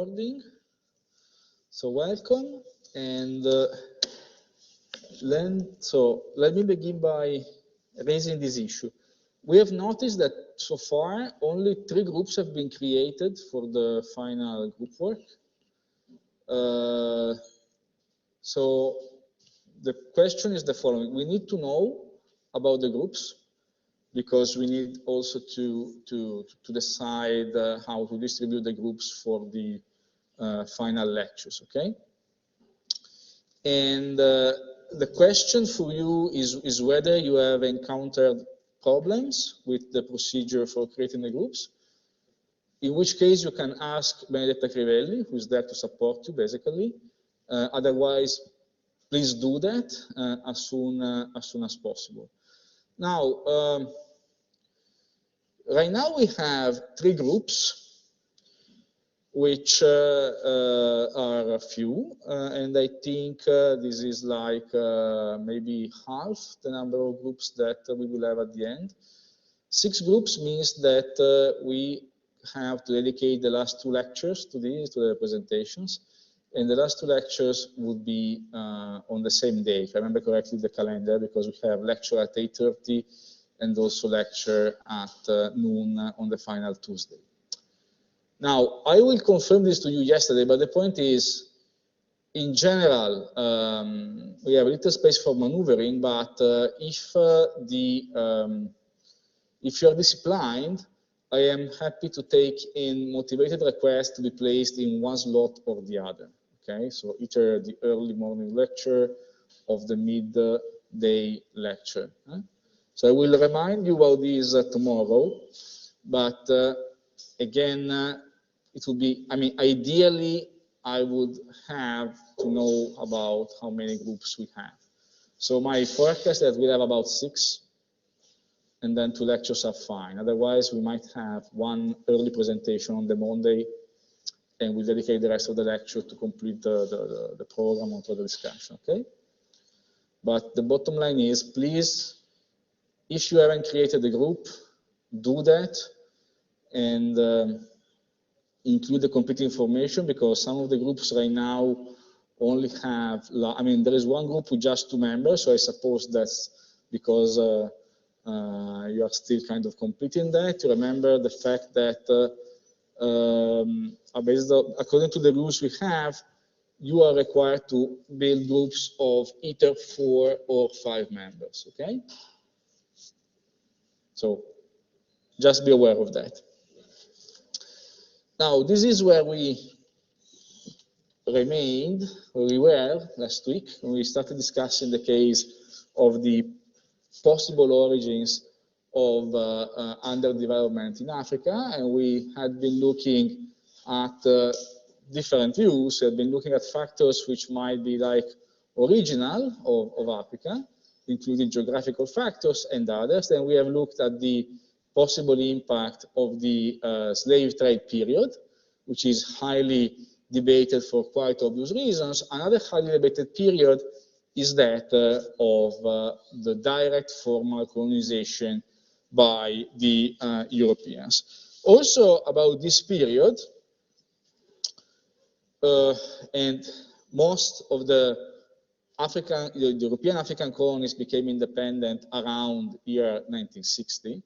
recording. So welcome, and let me begin by raising this issue. We have noticed that so far only 3 groups have been created for the final group work. So the question is the following: we need to know about the groups, because we need also to decide how to distribute the groups for the final lectures, okay? And the question for you is whether you have encountered problems with the procedure for creating the groups, in which case you can ask Benedetta Crivelli, who is there to support you, basically. Otherwise, please do that as soon as possible. Now, right now we have 3 groups, which are a few, and I think this is like maybe half the number of groups that we will have at the end. 6 groups means that we have to dedicate the last 2 lectures to these, to the presentations, and the last 2 lectures would be on the same day, if I remember correctly the calendar, because we have lecture at 8:30 and also lecture at noon on the final Tuesday. Now, I will confirm this to you yesterday, but the point is, in general, we have a little space for maneuvering, but if you're disciplined, I am happy to take in motivated requests to be placed in one slot or the other, okay? So either the early morning lecture of the midday lecture. So I will remind you about this tomorrow, but again, it would be, I mean, ideally, I would have to know about how many groups we have. So my forecast is that we have about 6, and then 2 lectures are fine. Otherwise, we might have 1 early presentation on the Monday, and we'll dedicate the rest of the lecture to complete the program or to the discussion, okay? But the bottom line is, please, if you haven't created a group, do that, and include the complete information, because some of the groups right now only have, I mean, there is 1 group with just 2 members, so I suppose that's because you are still kind of completing that. You remember the fact that according to the rules we have, you are required to build groups of either 4 or 5 members, okay? So just be aware of that. Now, this is where we were last week, when we started discussing the case of the possible origins of underdevelopment in Africa, and we had been looking at different views. We had been looking at factors which might be like original of Africa, including geographical factors and others. Then we have looked at the possible impact of the slave trade period, which is highly debated for quite obvious reasons. Another highly debated period is that of the direct formal colonization by the Europeans. Also about this period, and most of the European African colonies became independent around year 1960.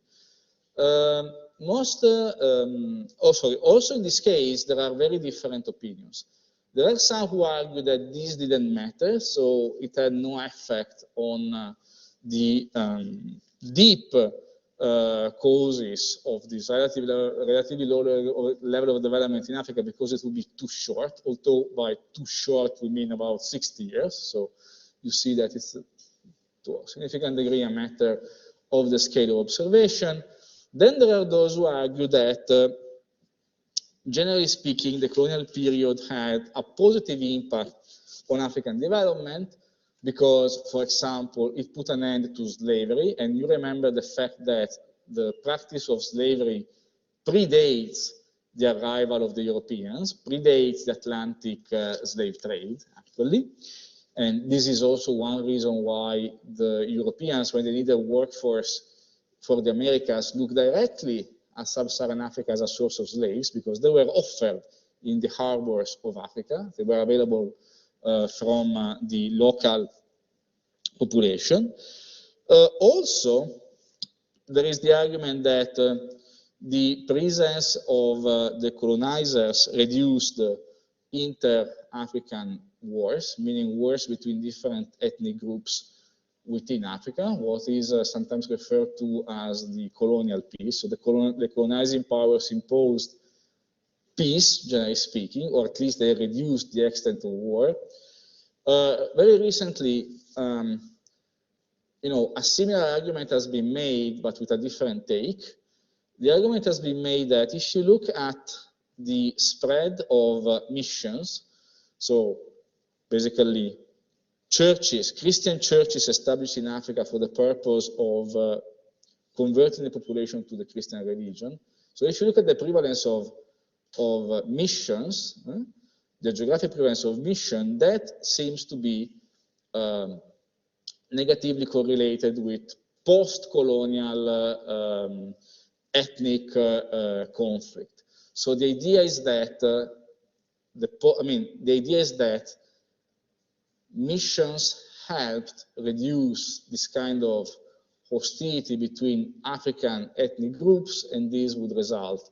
Also in this case, there are very different opinions. There are some who argue that this didn't matter, so it had no effect on the deep causes of this relatively low level of development in Africa, because it would be too short, although by too short we mean about 60 years. So you see that it's to a significant degree a matter of the scale of observation. Then there are those who argue that, generally speaking, the colonial period had a positive impact on African development because, for example, it put an end to slavery. And you remember the fact that the practice of slavery predates the arrival of the Europeans, predates the Atlantic slave trade, actually. And this is also one reason why the Europeans, when they need a workforce for the Americas, look directly at Sub-Saharan Africa as a source of slaves, because they were offered in the harbors of Africa. They were available from the local population. Also, there is the argument that the presence of the colonizers reduced inter-African wars, meaning wars between different ethnic groups within Africa, what is sometimes referred to as the colonial peace. So the colonizing powers imposed peace, generally speaking, or at least they reduced the extent of war. Very recently, a similar argument has been made, but with a different take. The argument has been made that if you look at the spread of missions, so basically churches, Christian churches established in Africa for the purpose of converting the population to the Christian religion. So if you look at the prevalence of missions, the geographic prevalence of mission, that seems to be negatively correlated with post-colonial ethnic conflict. So the idea is that the idea is that missions helped reduce this kind of hostility between African ethnic groups, and this would result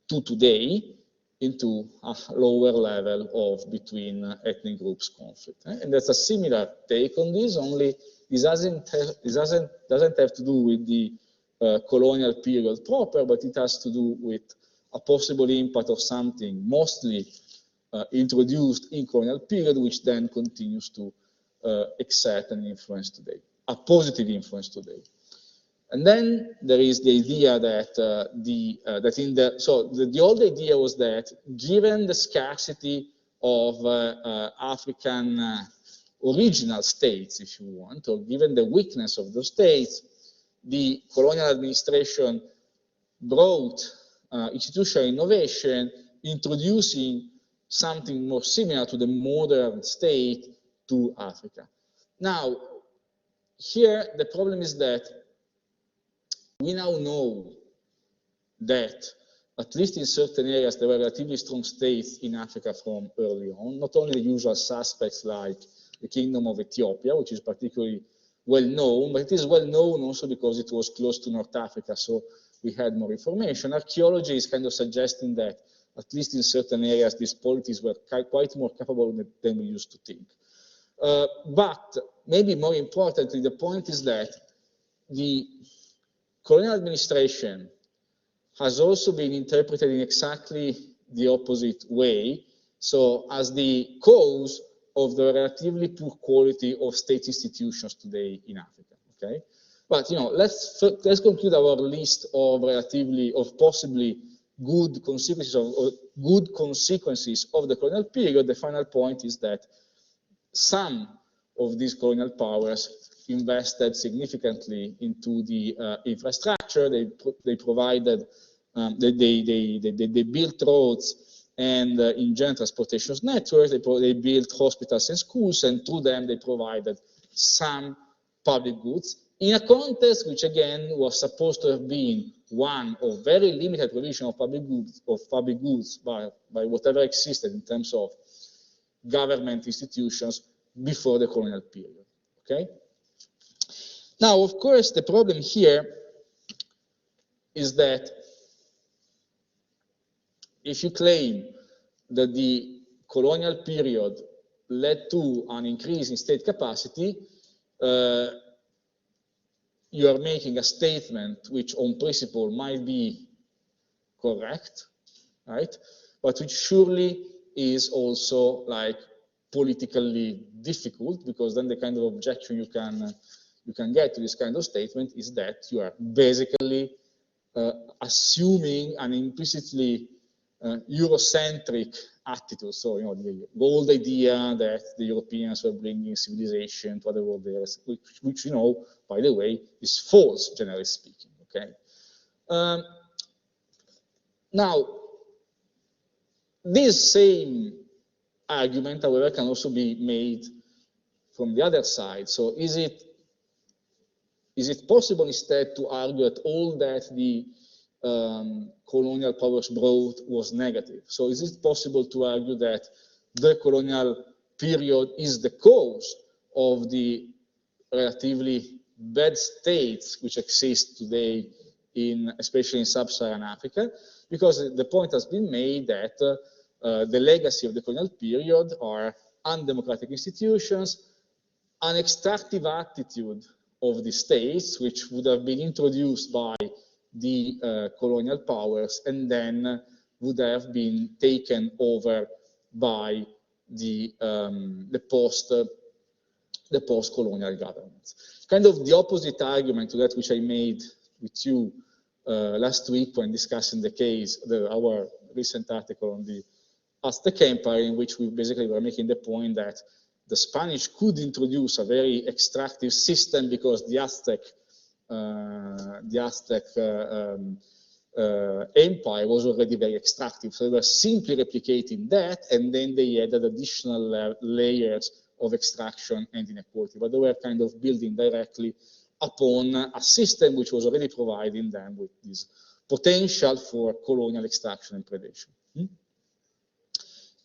to today into a lower level of between ethnic groups conflict. And that's a similar take on this, only this doesn't have to do with the colonial period proper, but it has to do with a possible impact of something mostly introduced in colonial period, which then continues to exert an influence today, a positive influence today. And then there is the idea that the old idea was that given the scarcity of African original states, if you want, or given the weakness of those states, the colonial administration brought institutional innovation, introducing something more similar to the modern state to Africa. Now, here the problem is that we now know that, at least in certain areas, there were relatively strong states in Africa from early on, not only the usual suspects like the Kingdom of Ethiopia, which is particularly well known, but it is well known also because it was close to North Africa, so we had more information. Archaeology is kind of suggesting that, at least in certain areas, these polities were quite more capable than we used to think. But maybe more importantly, the point is that the colonial administration has also been interpreted in exactly the opposite way, so as the cause of the relatively poor quality of state institutions today in Africa. Okay, but let's conclude our list of possibly good consequences of the colonial period. The final point is that some of these colonial powers invested significantly into the infrastructure. They provided, they built roads and in general transportation networks. They built hospitals and schools, and through them they provided some public goods in a context which again was supposed to have been one of very limited provision of public goods by whatever existed in terms of government institutions before the colonial period. Okay. Now, of course, the problem here is that if you claim that the colonial period led to an increase in state capacity, you are making a statement which on principle might be correct, right? But which surely is also like politically difficult, because then the kind of objection you can get to this kind of statement is that you are basically assuming an implicitly Eurocentric attitude. So, the old idea that the Europeans were bringing civilization to other world areas, which by the way, is false, generally speaking. Okay. Now, this same argument, however, can also be made from the other side. So, is it possible instead to argue that all that the colonial powers brought was negative. So is it possible to argue that the colonial period is the cause of the relatively bad states which exist today, especially in sub-Saharan Africa? Because the point has been made that the legacy of the colonial period are undemocratic institutions, an extractive attitude of the states, which would have been introduced by the colonial powers and then would have been taken over by the post-colonial governments. Kind of the opposite argument to that which I made with you last week when discussing the case, our recent article on the Aztec Empire, in which we basically were making the point that the Spanish could introduce a very extractive system because the Aztec empire was already very extractive. So they were simply replicating that, and then they added additional layers of extraction and inequality. But they were kind of building directly upon a system which was already providing them with this potential for colonial extraction and predation.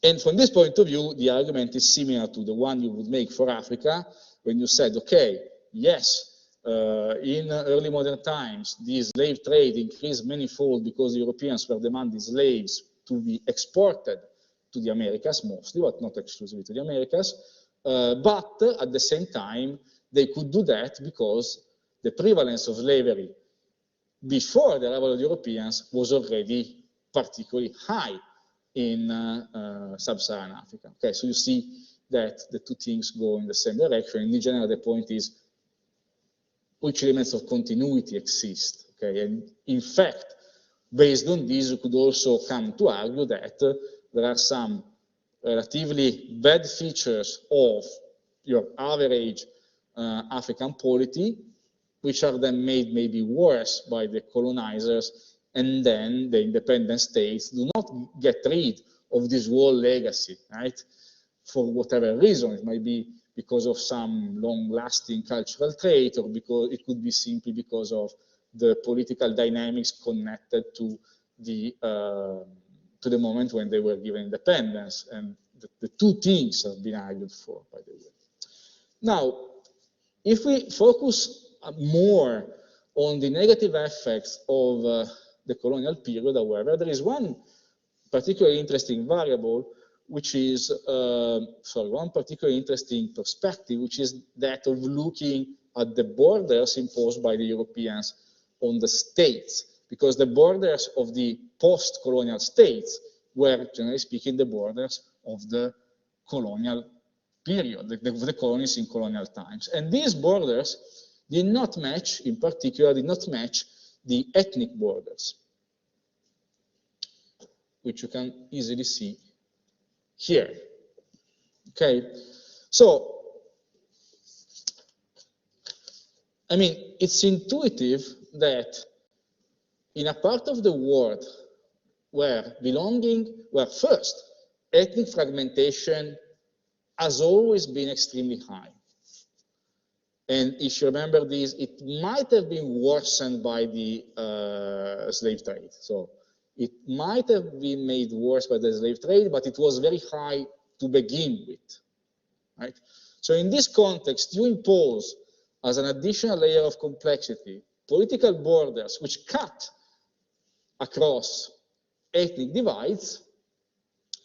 And from this point of view, the argument is similar to the one you would make for Africa when you said, okay, yes, in early modern times, the slave trade increased manifold because Europeans were demanding slaves to be exported to the Americas mostly, but not exclusively to the Americas. But at the same time, they could do that because the prevalence of slavery before the arrival of the Europeans was already particularly high in sub-Saharan Africa. Okay, so you see that the two things go in the same direction. In general, the point is which elements of continuity exist. Okay, and in fact, based on this, you could also come to argue that there are some relatively bad features of your average African polity, which are then made maybe worse by the colonizers, and then the independent states do not get rid of this whole legacy, right? For whatever reason. It might be because of some long-lasting cultural trait, or because it could be simply because of the political dynamics connected to the moment when they were given independence. And the two things have been argued for, by the way. Now, if we focus more on the negative effects of the colonial period, however, there is one particularly interesting variable, which is, one particularly interesting perspective, which is that of looking at the borders imposed by the Europeans on the states, because the borders of the post-colonial states were, generally speaking, the borders of the colonial period, the colonies in colonial times. And these borders did not match, in particular, did not match the ethnic borders, which you can easily see here. Okay, so I mean, it's intuitive that in a part of the world where first, ethnic fragmentation has always been extremely high. And if you remember this, it might have been worsened by the slave trade. So it might have been made worse by the slave trade, but it was very high to begin with, right? So in this context, you impose as an additional layer of complexity political borders which cut across ethnic divides,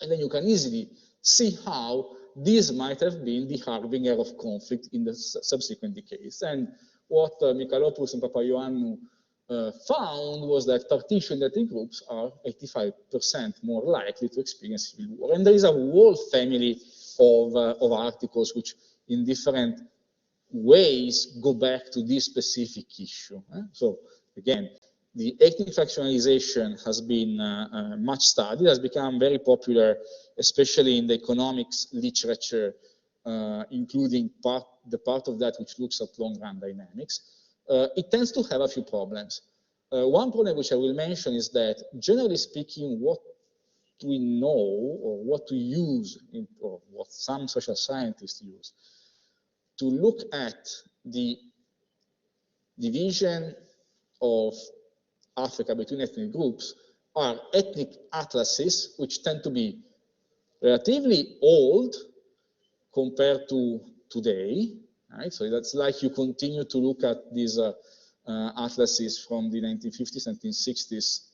and then you can easily see how this might have been the harbinger of conflict in the subsequent decades. And what Michalopoulos and Papaioannou found was that partitioned ethnic groups are 85% more likely to experience civil war. And there is a whole family of articles which in different ways go back to this specific issue. So again, the ethnic fractionalization has been much studied, has become very popular, especially in the economics literature, including the part of that which looks at long-run dynamics. It tends to have a few problems. One problem which I will mention is that, generally speaking, what we know or what we use, or what some social scientists use, to look at the division of Africa between ethnic groups are ethnic atlases, which tend to be relatively old compared to today, right? So that's like you continue to look at these atlases from the 1950s, 1960s,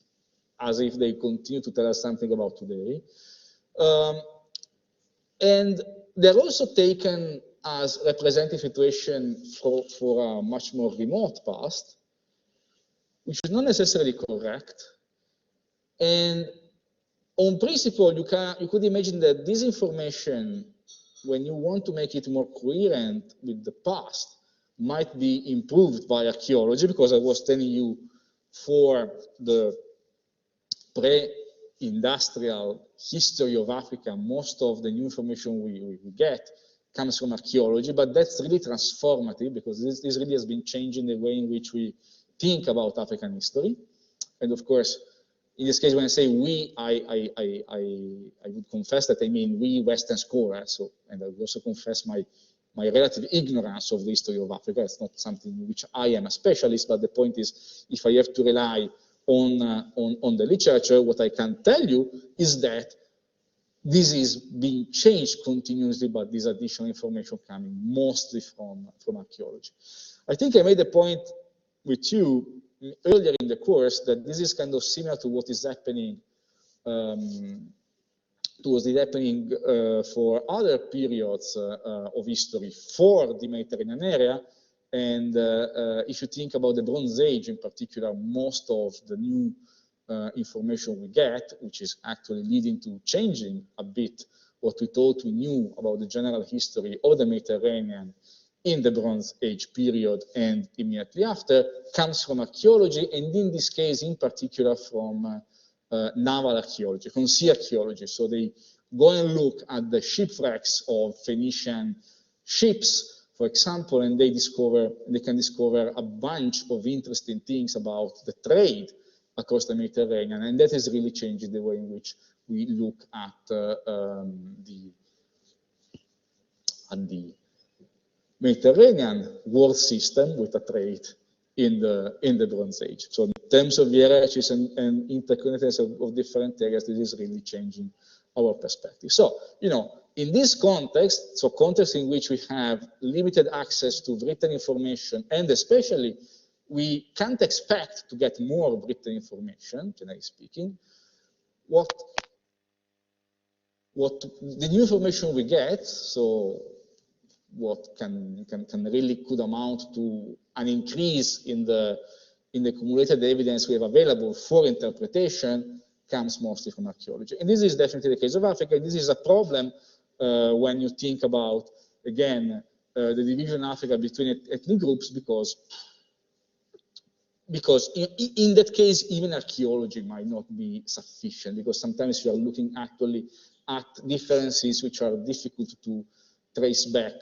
as if they continue to tell us something about today. And they're also taken as representative situation for a much more remote past, which is not necessarily correct. And on principle, you could imagine that this information, when you want to make it more coherent with the past, might be improved by archaeology, because I was telling you for the pre-industrial history of Africa, most of the new information we get comes from archaeology, but that's really transformative, because this really has been changing the way in which we think about African history. And of course, in this case, when I say we, I would confess that I mean we Western scholars, so, and I would also confess my relative ignorance of the history of Africa. It's not something in which I am a specialist, but the point is, if I have to rely on the literature, what I can tell you is that this is being changed continuously, but this additional information coming mostly from archaeology. I think I made a point with you earlier in the course that this is kind of similar to what is happening for other periods of history for the Mediterranean area. And if you think about the Bronze Age in particular, most of the new information we get, which is actually leading to changing a bit what we thought we knew about the general history of the Mediterranean in the Bronze Age period and immediately after, comes from archaeology, and in this case, in particular, from naval archaeology, from sea archaeology. So they go and look at the shipwrecks of Phoenician ships, for example, and they can discover a bunch of interesting things about the trade across the Mediterranean, and that is really changing the way in which we look at the Mediterranean world system with a trade in the Bronze Age. So in terms of hierarchies and interconnectedness of different areas, this is really changing our perspective. So, you know, in this context, so context in which we have limited access to written information, and especially we can't expect to get more written information, generally speaking, what the new information we get, so what could amount to an increase in the accumulated evidence we have available for interpretation, comes mostly from archaeology. And this is definitely the case of Africa. This is a problem when you think about, again, the division in Africa between ethnic groups, because in that case, even archaeology might not be sufficient, because sometimes you are looking actually at differences which are difficult to trace back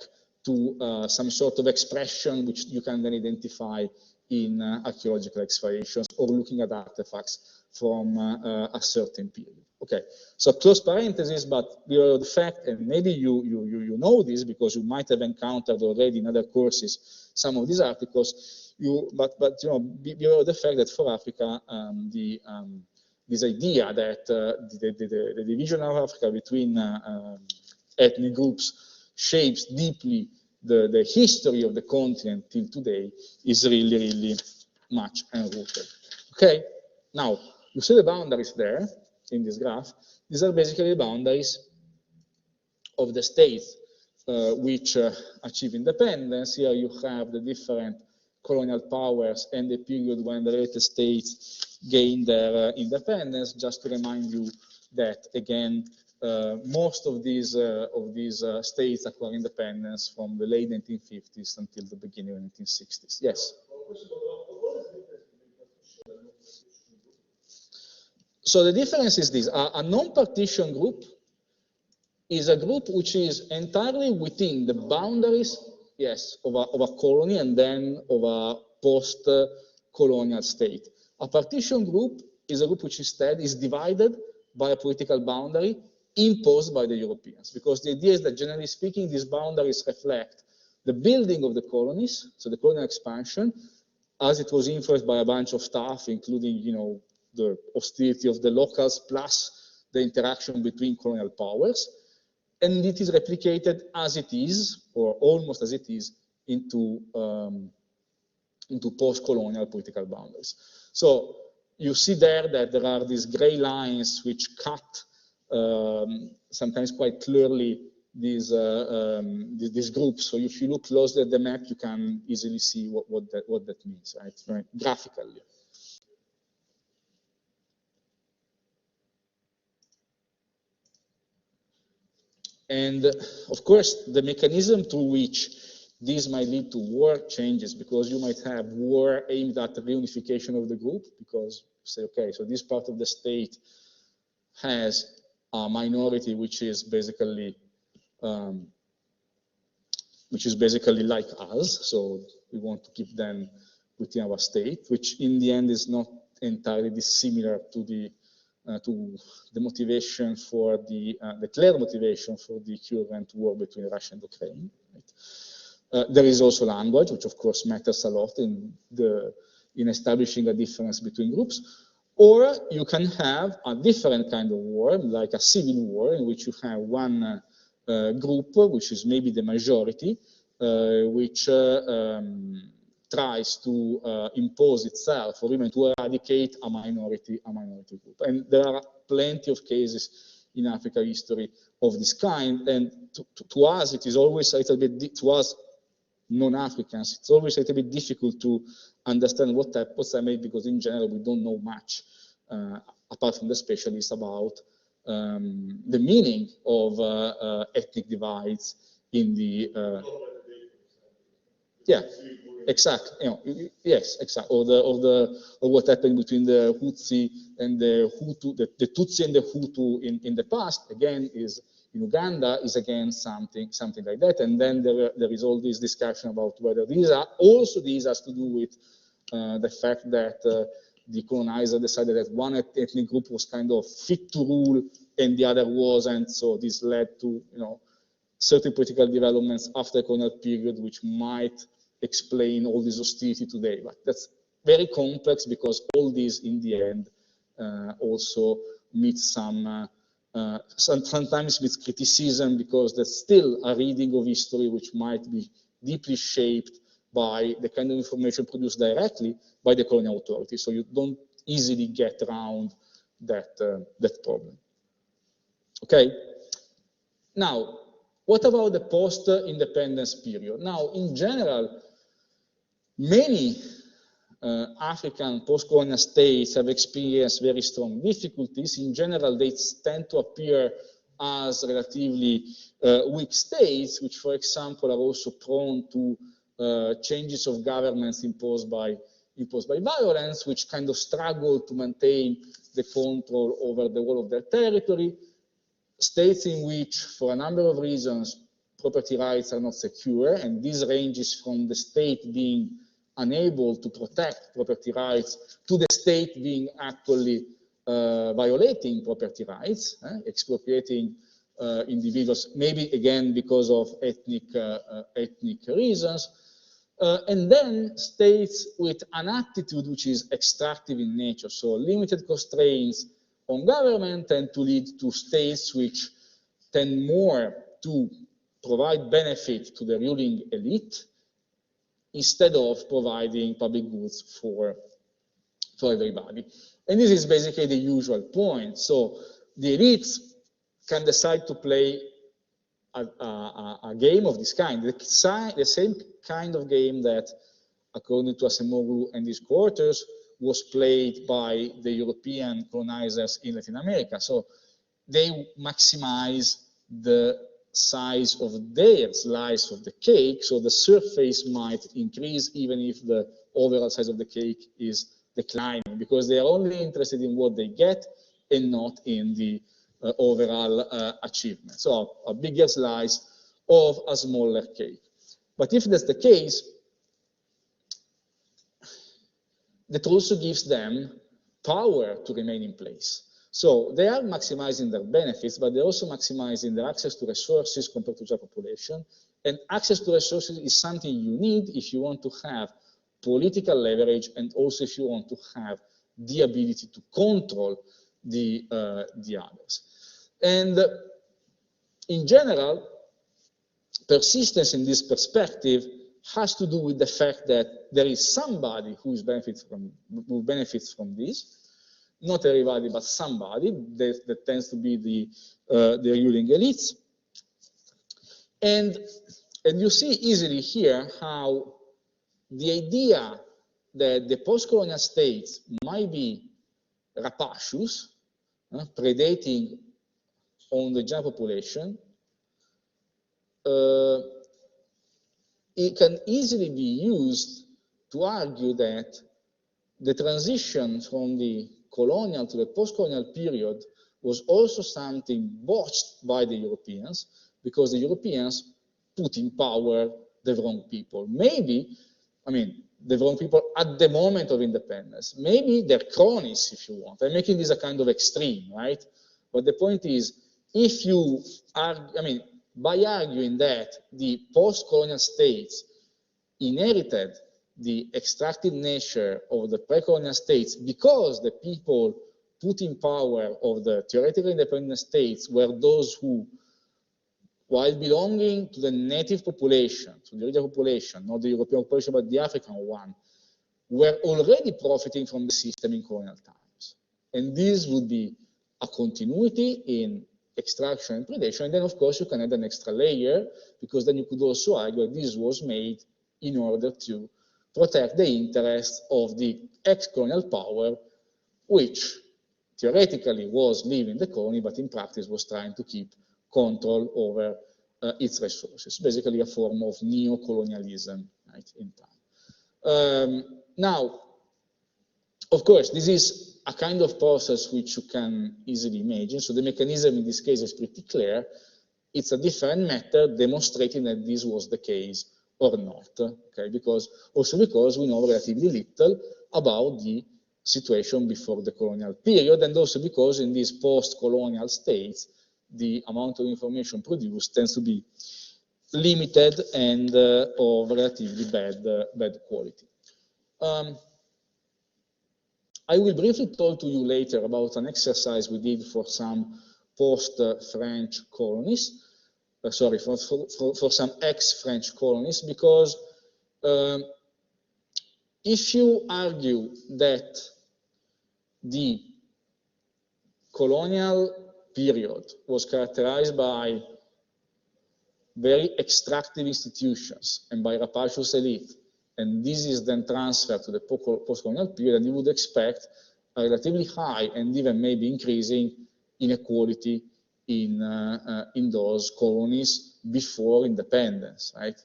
to some sort of expression which you can then identify in archaeological excavations, or looking at artifacts from a certain period. Okay, so close parenthesis, but beware of the fact, and maybe you know this because you might have encountered already in other courses some of these articles. But you know, beware of the fact that for Africa, this idea that the division of Africa between ethnic groups shapes deeply the history of the continent till today is really, really much enrooted. Okay, now you see the boundaries there in this graph. These are basically the boundaries of the states which achieve independence. Here you have the different colonial powers and the period when the United States gained their independence. Just to remind you that, again, most of these states acquired independence from the late 1950s until the beginning of the 1960s. Yes? So the difference is this. A non-partition group is a group which is entirely within the boundaries, yes, of a colony and then of a post-colonial state. A partition group is a group which instead is divided by a political boundary imposed by the Europeans, because the idea is that, generally speaking, these boundaries reflect the building of the colonies, so the colonial expansion, as it was influenced by a bunch of stuff, including, the hostility of the locals plus the interaction between colonial powers, and it is replicated as it is, or almost as it is, into post-colonial political boundaries. So you see there that there are these gray lines which cut sometimes quite clearly these groups. So if you look closely at the map, you can easily see what that means, right? Graphically. And of course, the mechanism through which this might lead to war changes, because you might have war aimed at the reunification of the group, because you say, okay, so this part of the state has a minority which is basically like us, so we want to keep them within our state, which in the end is not entirely dissimilar to the motivation for the clear motivation for the current war between Russia and Ukraine. Right? There is also language, which of course matters a lot in establishing a difference between groups. Or you can have a different kind of war, like a civil war, in which you have one group, which is maybe the majority, which tries to impose itself or even to eradicate a minority group. And there are plenty of cases in African history of this kind. And to us, it is always a little bit, to us non-Africans, it's always a little bit difficult to understand what's happening, because in general, we don't know much, apart from the specialists, about the meaning of ethnic divides in the yeah, exactly. Yes, exactly. Or what happened between the Hutsi and the Hutu, the Tutsi and the Hutu in the past. Again, is in Uganda is again something like that. And then there is all this discussion about whether these has to do with the fact that the colonizer decided that one ethnic group was kind of fit to rule and the other wasn't. So this led to certain political developments after the colonial period, which might explain all this hostility today. But that's very complex, because all this in the end also meets sometimes with criticism, because there's still a reading of history which might be deeply shaped by the kind of information produced directly by the colonial authorities. So you don't easily get around that problem. Okay. Now, what about the post-independence period? Now, in general, many African post-colonial states have experienced very strong difficulties. In general, they tend to appear as relatively weak states, which, for example, are also prone to changes of governments imposed by violence, which kind of struggle to maintain the control over the whole of their territory. States in which, for a number of reasons, property rights are not secure, and this ranges from the state being unable to protect property rights to the state being actually violating property rights, expropriating individuals, maybe again because of ethnic reasons. And then states with an attitude which is extractive in nature, so limited constraints on government tend to lead to states which tend more to provide benefit to the ruling elite instead of providing public goods for everybody. And this is basically the usual point. So the elites can decide to play a game of this kind, the same kind of game that, according to Acemoglu and his quarters, was played by the European colonizers in Latin America. So they maximize the size of their slice of the cake, so the surface might increase even if the overall size of the cake is declining, because they are only interested in what they get and not in the overall achievement. So a bigger slice of a smaller cake. But if that's the case, that also gives them power to remain in place. So they are maximizing their benefits, but they're also maximizing their access to resources compared to their population. And access to resources is something you need if you want to have political leverage, and also if you want to have the ability to control the others. And in general, persistence in this perspective has to do with the fact that there is somebody who benefits from this, not everybody, but somebody. That tends to be the ruling elites. And you see easily here how the idea that the post-colonial states might be rapacious, predating on the general population, it can easily be used to argue that the transition from the colonial to the post-colonial period was also something botched by the Europeans, because the Europeans put in power the wrong people. Maybe, I mean, the wrong people at the moment of independence. Maybe they're cronies, if you want. I'm making this a kind of extreme, right? But the point is, if you are, I mean, by arguing that the post-colonial states inherited the extractive nature of the pre-colonial states because the people put in power of the theoretically independent states were those who, while belonging to the native population, to the original population, not the European population, but the African one, were already profiting from the system in colonial times. And this would be a continuity in extraction and predation. And then, of course, you can add an extra layer, because then you could also argue that this was made in order to protect the interests of the ex-colonial power, which theoretically was leaving the colony, but in practice was trying to keep control over its resources. Basically a form of neo-colonialism, right, in time. Now, of course, this is a kind of process which you can easily imagine. So the mechanism in this case is pretty clear. It's a different method demonstrating that this was the case or not, okay? Because we know relatively little about the situation before the colonial period, and also because in these post-colonial states, the amount of information produced tends to be limited and of relatively bad quality. I will briefly talk to you later about an exercise we did for some post-French colonies, sorry, for some ex-French colonies, because if you argue that the colonial period was characterized by very extractive institutions and by rapacious elite, and this is then transferred to the post-colonial period, you would expect a relatively high and even maybe increasing inequality in those colonies before independence, right?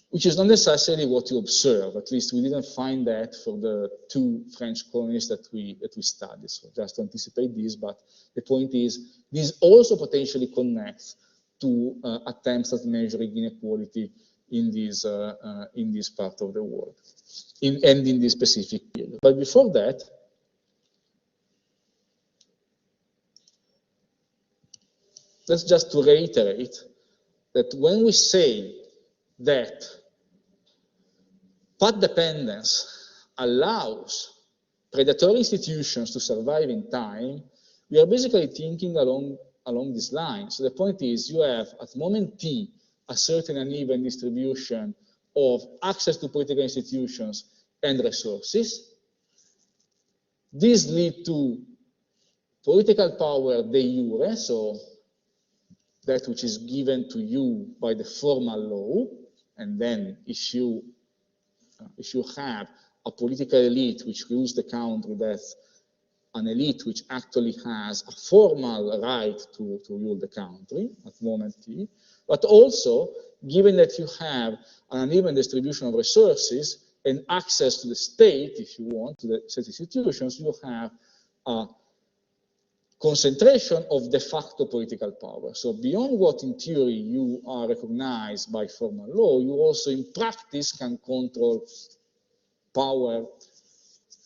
Which is not necessarily what you observe. At least we didn't find that for the 2 French colonies that we studied. So just to anticipate this, but the point is, this also potentially connects to attempts at measuring inequality in this part of the world, and in this specific period. But before that, that's just to reiterate that when we say that path dependence allows predatory institutions to survive in time, we are basically thinking along this line. So the point is, you have at moment T a certain uneven distribution of access to political institutions and resources. These lead to political power de jure, so that which is given to you by the formal law, and then if you have a political elite which rules the country, that's an elite which actually has a formal right to rule the country at moment T, but also, given that you have an uneven distribution of resources and access to the state, if you want, to the state institutions, you have a concentration of de facto political power. So beyond what in theory you are recognized by formal law, you also in practice can control power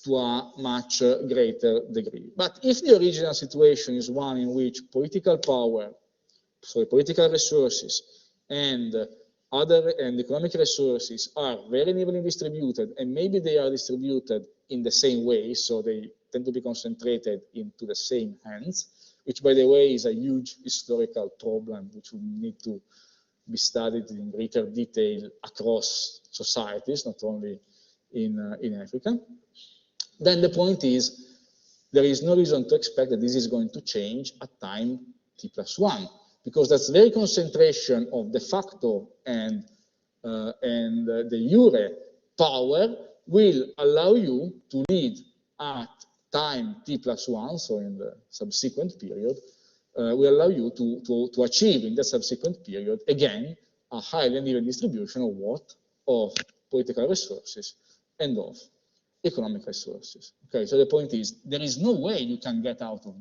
to a much greater degree. But if the original situation is one in which political power, sorry, political resources and economic resources are very evenly distributed, and maybe they are distributed in the same way, so they tend to be concentrated into the same hands, which, by the way, is a huge historical problem which we need to be studied in greater detail across societies, not only in Africa. Then the point is, there is no reason to expect that this is going to change at time t+1, because that's very concentration of de facto and the jure power will allow you to lead at time t+1, so in the subsequent period, will allow you to achieve in the subsequent period, again, a highly uneven distribution of what? Of political resources and of economic resources. Okay, so the point is, there is no way you can get out of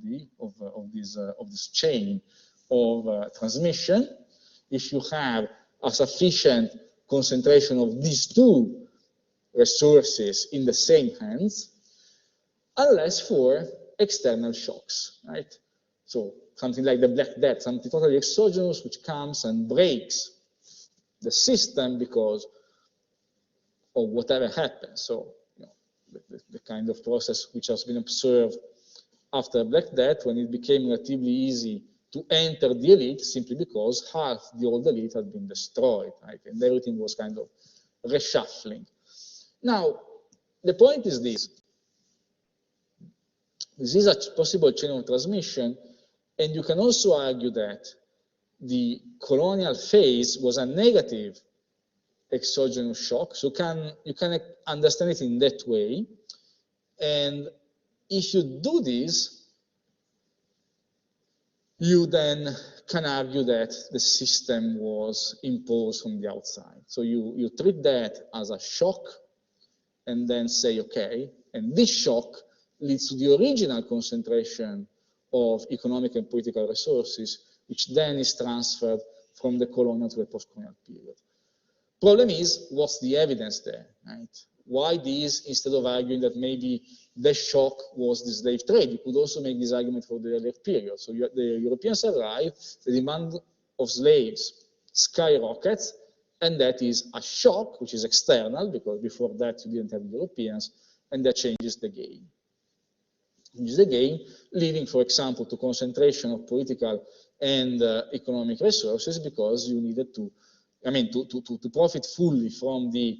this chain of transmission if you have a sufficient concentration of these two resources in the same hands, unless for external shocks, right? So something like the Black Death, something totally exogenous which comes and breaks the system because of whatever happens. So the kind of process which has been observed after Black Death, when it became relatively easy to enter the elite, simply because half the old elite had been destroyed, right? And everything was kind of reshuffling. Now, the point is this. This is a possible chain of transmission, and you can also argue that the colonial phase was a negative exogenous shock, so you can understand it in that way. And if you do this, you then can argue that the system was imposed from the outside. So you treat that as a shock and then say, okay, and this shock leads to the original concentration of economic and political resources, which then is transferred from the colonial to the post-colonial period. Problem is, what's the evidence there, right? Why this, instead of arguing that maybe the shock was the slave trade? You could also make this argument for the earlier period. So the Europeans arrive, the demand of slaves skyrockets, and that is a shock, which is external, because before that you didn't have Europeans, and that changes the game. Changes the game, leading, for example, to concentration of political and economic resources, because you needed to, to profit fully from the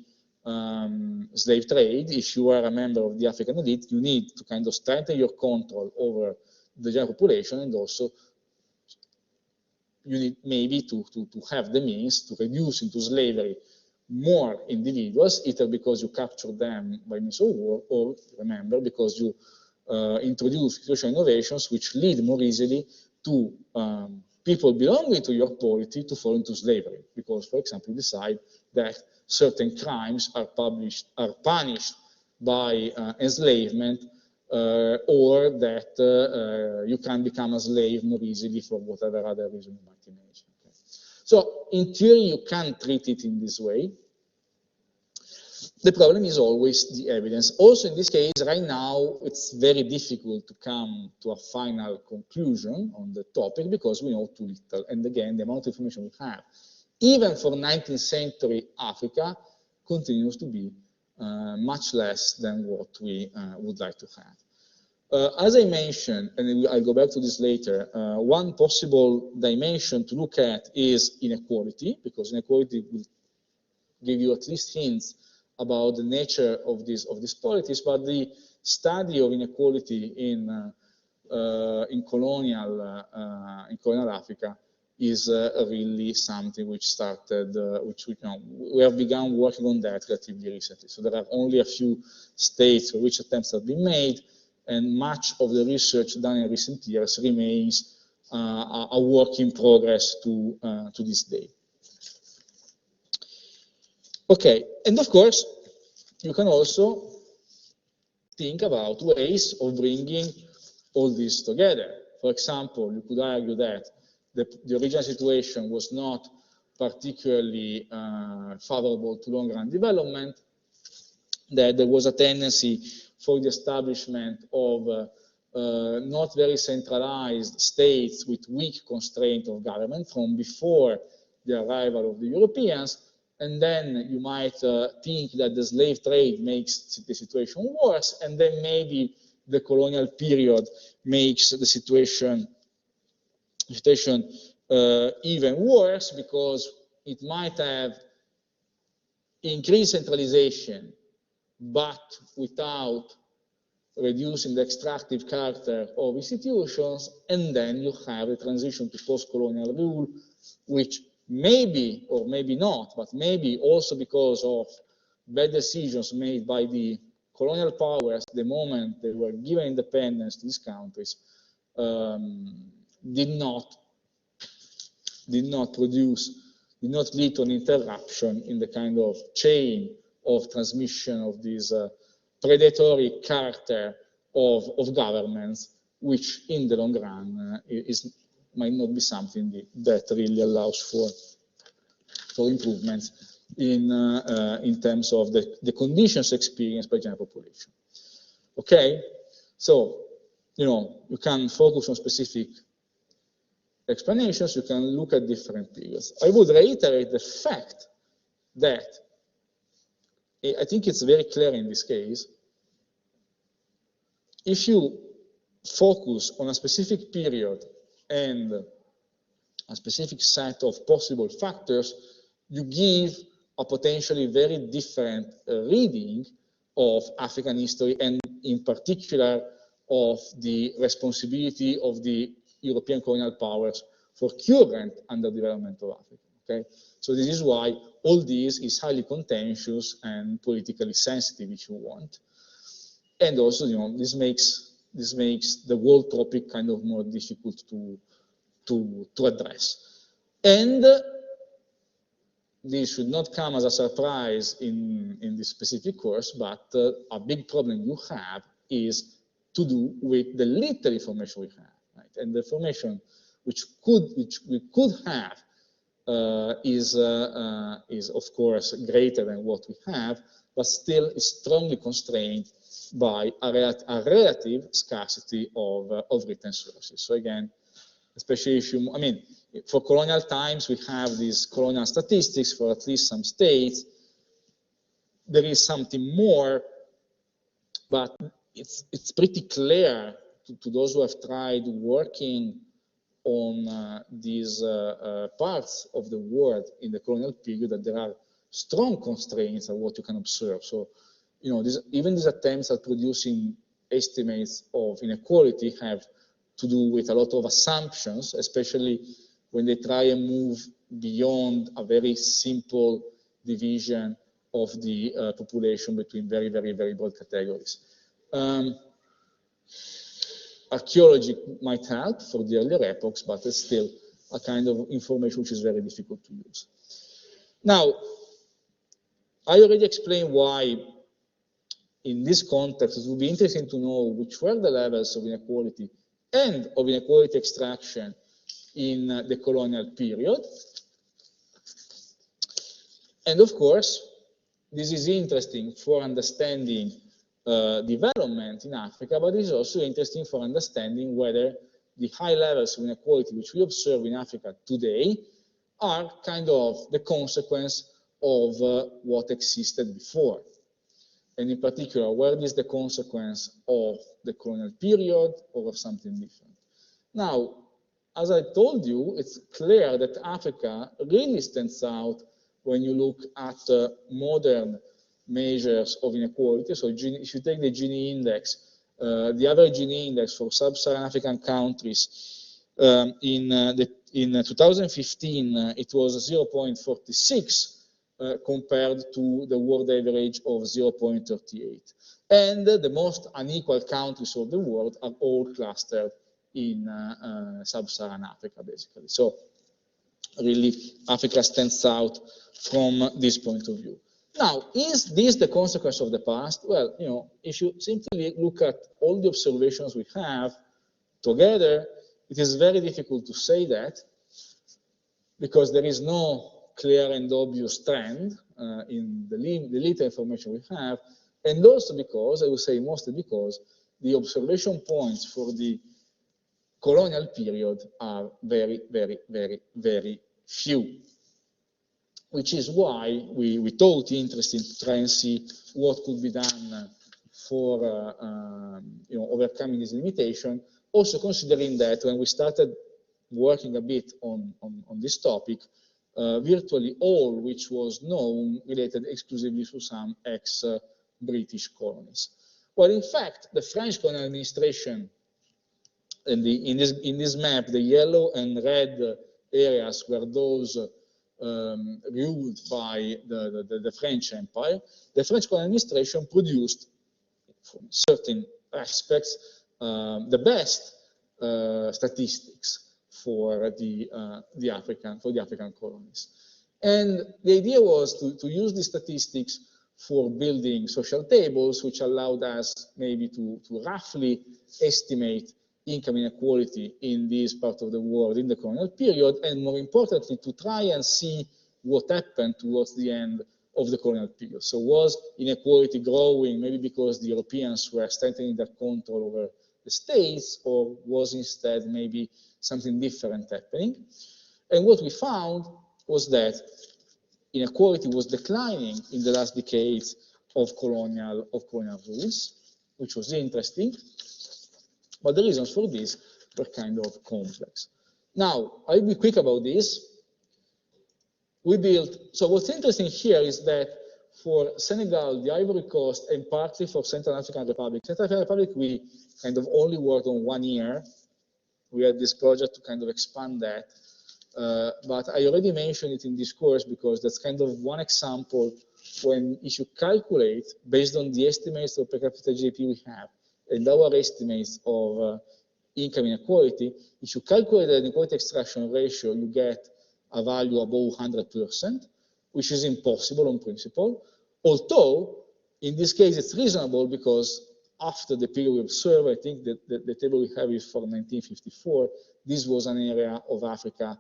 slave trade. If you are a member of the African elite, you need to kind of strengthen your control over the general population, and also you need maybe to have the means to reduce into slavery more individuals, either because you capture them by means of war, or, remember, because you introduce social innovations which lead more easily to people belonging to your polity to fall into slavery, because, for example, you decide that certain crimes are punished by enslavement, or that you can become a slave more easily for whatever other reason you might imagine. Okay. So, in theory, you can treat it in this way. The problem is always the evidence. Also, in this case, right now, it's very difficult to come to a final conclusion on the topic because we know too little. And again, the amount of information we have, even for 19th century Africa, continues to be much less than what we would like to have. As I mentioned, and I'll go back to this later, one possible dimension to look at is inequality, because inequality will give you at least hints about the nature of these polities, but the study of inequality in colonial Africa is really something which started, we have begun working on that relatively recently. So there are only a few states for which attempts have been made, and much of the research done in recent years remains a work in progress to this day. Okay, and of course, you can also think about ways of bringing all this together. For example, you could argue that the original situation was not particularly favorable to long-run development, that there was a tendency for the establishment of not very centralized states with weak constraint of government from before the arrival of the Europeans, and then you might think that the slave trade makes the situation worse, and then maybe the colonial period makes the situation even worse, because it might have increased centralization, but without reducing the extractive character of institutions, and then you have the transition to post-colonial rule, which maybe, or maybe not, but maybe also because of bad decisions made by the colonial powers the moment they were given independence to these countries, did not lead to an interruption in the kind of chain of transmission of this predatory character of governments, which in the long run might not be something that really allows for improvements in terms of the conditions experienced by general population. Okay, so you can focus on specific explanations, you can look at different periods. I would reiterate the fact that I think it's very clear in this case, if you focus on a specific period and a specific set of possible factors, you give a potentially very different reading of African history, and in particular of the responsibility of the European colonial powers for current underdevelopment of Africa. Okay, so this is why all this is highly contentious and politically sensitive, if you want, and also this makes the world topic kind of more difficult to address. And this should not come as a surprise in this specific course, but a big problem you have is to do with the little information we have, right? And the information which we could have is of course greater than what we have, but still is strongly constrained by a relative scarcity of written sources. So again, especially if you, for colonial times, we have these colonial statistics for at least some states. There is something more, but it's pretty clear to those who have tried working on these parts of the world in the colonial period that there are strong constraints on what you can observe. So, even these attempts at producing estimates of inequality have to do with a lot of assumptions, especially when they try and move beyond a very simple division of the population between very, very, very broad categories. Archaeology might help for the earlier epochs, but it's still a kind of information which is very difficult to use. Now, I already explained why in this context it would be interesting to know which were the levels of inequality and of inequality extraction in the colonial period. And of course, this is interesting for understanding development in Africa, but it is also interesting for understanding whether the high levels of inequality which we observe in Africa today are kind of the consequence of what existed before. And in particular, where is the consequence of the colonial period or of something different? Now, as I told you, it's clear that Africa really stands out when you look at modern measures of inequality. So if you take the Gini index, the average Gini index for sub-Saharan African countries in 2015, it was 0.46 compared to the world average of 0.38. And the most unequal countries of the world are all clustered in sub-Saharan Africa, basically. So really, Africa stands out from this point of view. Now, is this the consequence of the past? Well, if you simply look at all the observations we have together, it is very difficult to say that, because there is no clear and obvious trend in the little information we have, and also because, I would say mostly because, the observation points for the colonial period are very, very, very, very few. which is why we thought it interesting to try and see what could be done for overcoming this limitation. Also considering that when we started working a bit on this topic, virtually all which was known related exclusively to some ex-British colonies. Well, in fact, the French colonial administration, in this map, the yellow and red areas were those ruled by the French Empire. The French colonial administration produced, from certain aspects, the best statistics for the African colonies. And the idea was to use these statistics for building social tables, which allowed us maybe to roughly estimate income inequality in this part of the world in the colonial period, and more importantly, to try and see what happened towards the end of the colonial period. So was inequality growing, maybe because the Europeans were strengthening their control over the states, or was instead maybe something different happening? And what we found was that inequality was declining in the last decades of colonial rules, which was interesting, but the reasons for this were kind of complex. Now, I'll be quick about this. So what's interesting here is that for Senegal, the Ivory Coast, and partly for Central African Republic, we kind of only worked on 1 year. We had this project to kind of expand that. But I already mentioned it in this course because that's kind of one example when if you calculate based on the estimates of per capita GDP we have and our estimates of income inequality, if you calculate the inequality extraction ratio, you get a value above 100%, which is impossible on principle. Although, in this case, it's reasonable because after the period we observe, I think that the table we have is for 1954, this was an area of Africa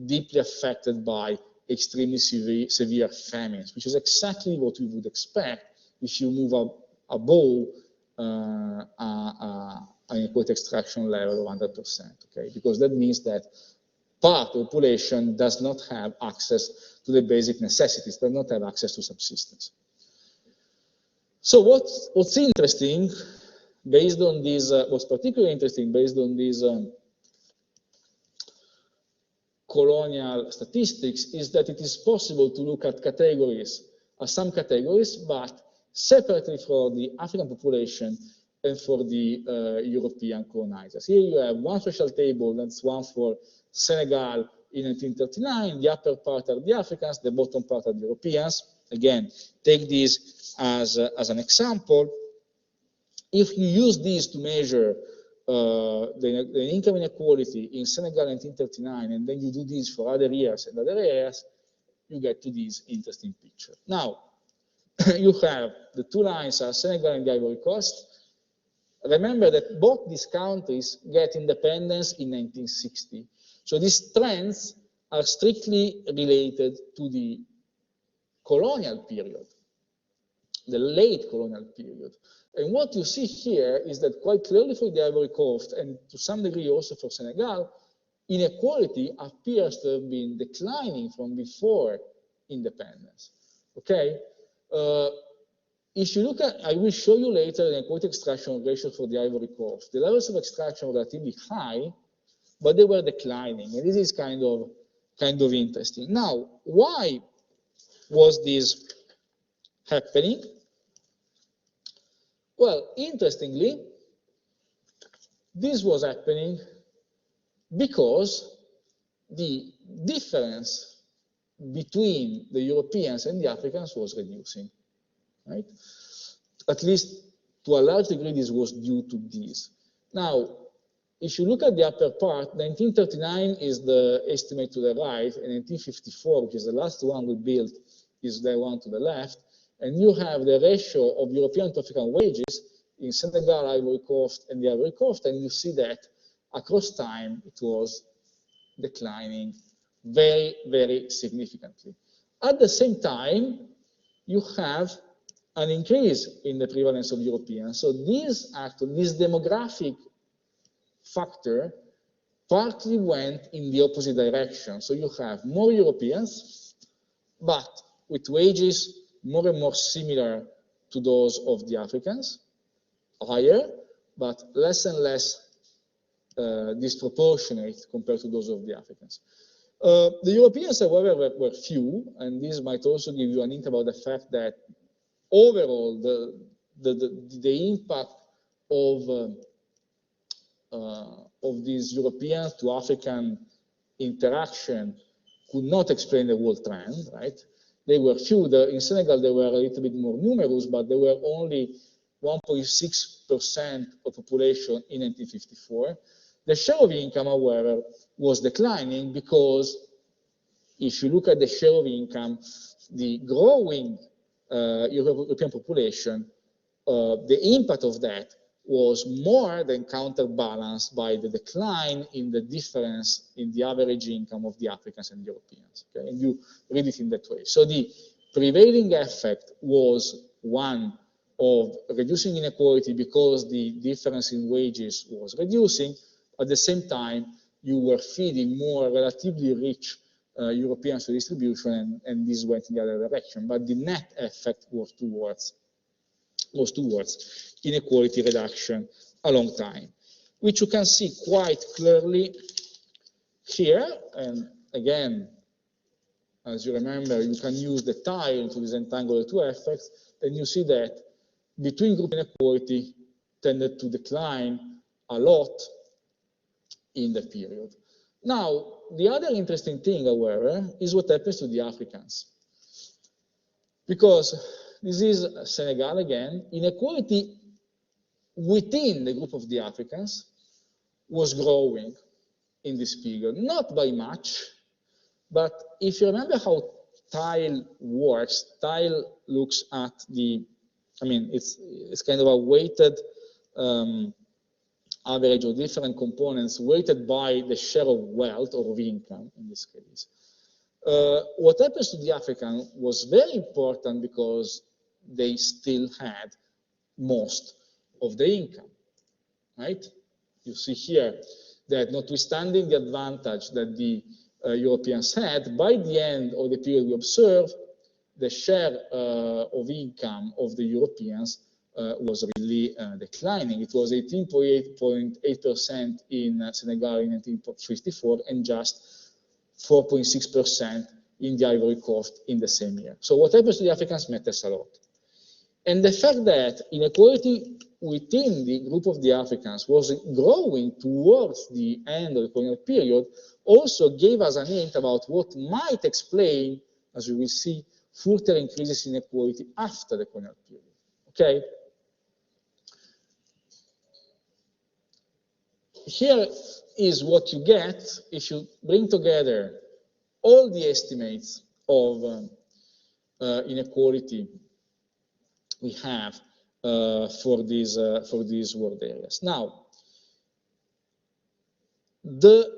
deeply affected by extremely severe famines, which is exactly what we would expect if you move above an inequality extraction level of 100%, okay? Because that means that part of the population does not have access to the basic necessities, does not have access to subsistence. So what's interesting, based on this, what's particularly interesting based on these colonial statistics is that it is possible to look at categories, some categories, but separately for the African population and for the European colonizers. Here you have one social table, that's one for Senegal in 1939. The upper part are the Africans, the bottom part are the Europeans. Again, take this as an example. If you use this to measure the income inequality in Senegal in 1939, and then you do this for other years and other areas, you get to this interesting picture. Now, you have the two lines are Senegal and the Ivory Coast. Remember that both these countries get independence in 1960. So these trends are strictly related to the colonial period, the late colonial period. And what you see here is that quite clearly for the Ivory Coast, and to some degree also for Senegal, inequality appears to have been declining from before independence. Okay? If you look at, I will show you later the inequality extraction ratio for the Ivory Coast. The levels of extraction were relatively high, but they were declining, and this is kind of interesting. Now, why was this happening? Well, interestingly, this was happening because the difference between the Europeans and the Africans was reducing, right? At least to a large degree, this was due to this. Now, if you look at the upper part, 1939 is the estimate to the right, and 1954, which is the last one we built, is the one to the left. And you have the ratio of European to African wages in Senegal, Ivory Coast, and the Ivory Coast, and you see that across time it was declining very, very significantly. At the same time, you have an increase in the prevalence of Europeans. So this demographic factor partly went in the opposite direction. So you have more Europeans, but with wages more and more similar to those of the Africans, higher, but less and less disproportionate compared to those of the Africans. The Europeans, however, were few, and this might also give you an hint about the fact that overall the impact of this European to African interaction could not explain the whole trend, right? They were few. In Senegal, they were a little bit more numerous, but they were only 1.6% of population in 1954. The share of income, however, was declining because if you look at the share of income, the growing European population, the impact of that was more than counterbalanced by the decline in the difference in the average income of the Africans and Europeans. Okay? And you read it in that way. So the prevailing effect was one of reducing inequality because the difference in wages was reducing. At the same time, you were feeding more relatively rich Europeans to distribution, and this went in the other direction. But the net effect was towards inequality reduction a long time, which you can see quite clearly here. And again, as you remember, you can use the tile to disentangle the two effects, and you see that between group inequality tended to decline a lot in the period. Now, the other interesting thing, however, is what happens to the Africans. Because this is Senegal again, inequality within the group of the Africans was growing in this period, not by much, but if you remember how tile works, tile looks at the, I mean, it's kind of a weighted average of different components weighted by the share of wealth or of income in this case. What happens to the African was very important because they still had most of the income, right? You see here that notwithstanding the advantage that the Europeans had, by the end of the period we observed, the share of income of the Europeans was really declining. It was 18.8% in Senegal in 1954 and just 4.6% in the Ivory Coast in the same year. So what happens to the Africans matters a lot. And the fact that inequality within the group of the Africans was growing towards the end of the colonial period also gave us a hint about what might explain, as we will see, further increases in inequality after the colonial period. Okay? Here is what you get if you bring together all the estimates of inequality we have for these world areas. Now, the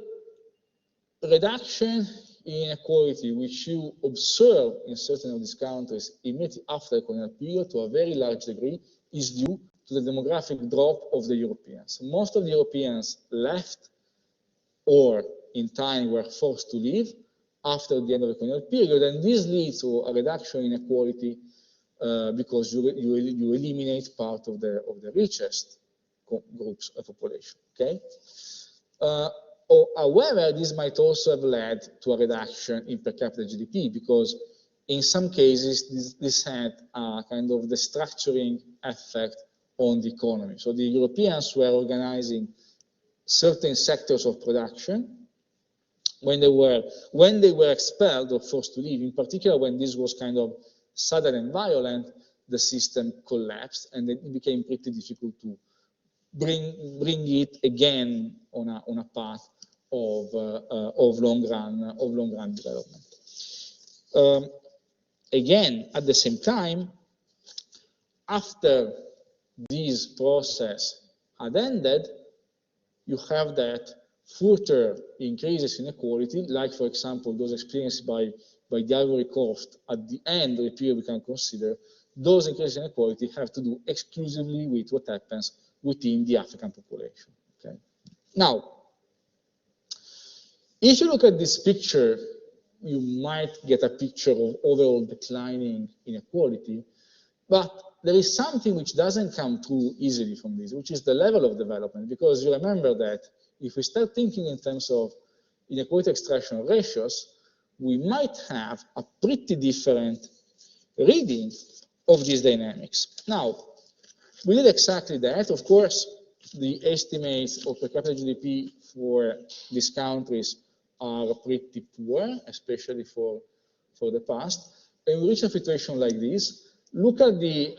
reduction in inequality which you observe in certain of these countries immediately after the colonial period to a very large degree is due to the demographic drop of the Europeans. Most of the Europeans left or in time were forced to leave after the end of the colonial period, and this leads to a reduction in inequality because you eliminate part of the richest groups of population. Okay. However, this might also have led to a reduction in per capita GDP because in some cases this had a kind of destructuring effect on the economy. So the Europeans were organizing certain sectors of production when they were expelled or forced to leave, in particular when this was kind of sudden and violent, the system collapsed and it became pretty difficult to bring it again on a path of long run development. Again, at the same time, after this process had ended, you have that further increases in inequality, like for example those experienced by the Ivory Coast at the end of the period we can consider. Those increases in inequality have to do exclusively with what happens within the African population. Okay. Now, if you look at this picture you might get a picture of overall declining inequality. But there is something which doesn't come through easily from this, which is the level of development, because you remember that if we start thinking in terms of inequality extraction ratios, we might have a pretty different reading of these dynamics. Now, we did exactly that. Of course, the estimates of per capita GDP for these countries are pretty poor, especially for the past. And we reach a situation like this. Look at the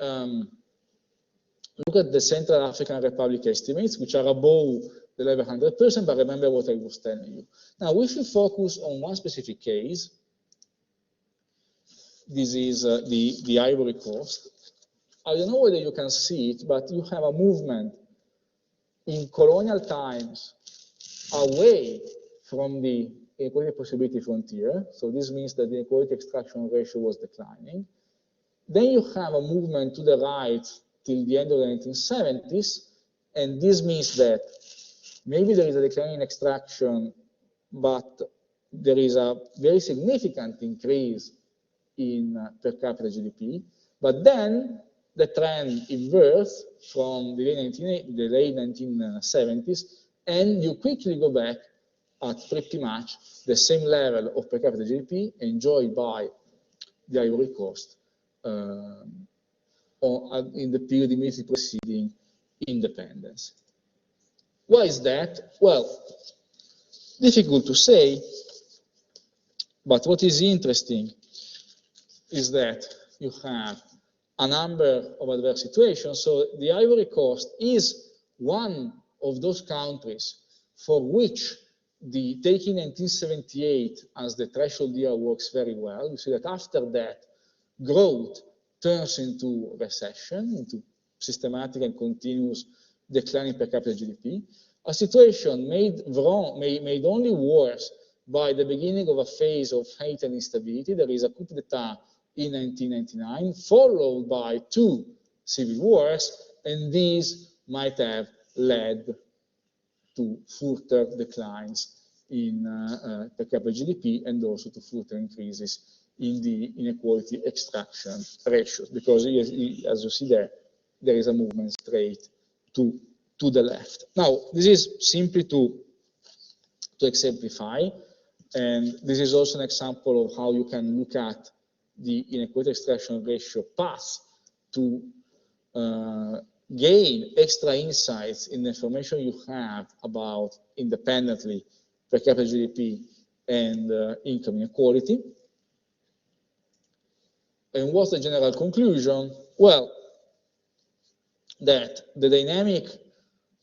Central African Republic estimates, which are above the level 100%, but remember what I was telling you. Now, if you focus on one specific case, this is the Ivory Coast. I don't know whether you can see it, but you have a movement in colonial times away from the inequality possibility frontier. So this means that the inequality extraction ratio was declining. Then you have a movement to the right till the end of the 1970s, and this means that maybe there is a decline in extraction, but there is a very significant increase in per capita GDP. But then the trend inverts from the late 1970s, and you quickly go back at pretty much the same level of per capita GDP enjoyed by the Ivory Coast in the period immediately preceding independence. Why is that? Well, difficult to say, but what is interesting is that you have a number of adverse situations. So the Ivory Coast is one of those countries for which the taking 1978 as the threshold year works very well. You see that after that, growth turns into recession, into systematic and continuous declining per capita GDP. A situation made only worse by the beginning of a phase of heightened instability. There is a coup d'etat in 1999, followed by 2 civil wars, and these might have led to further declines in per capita GDP and also to further increases in the inequality extraction ratios, because as you see there is a movement straight to the left. Now, this is simply to exemplify, and this is also an example of how you can look at the inequality extraction ratio path to gain extra insights in the information you have about independently per capita GDP and income inequality. And what's the general conclusion? Well, that the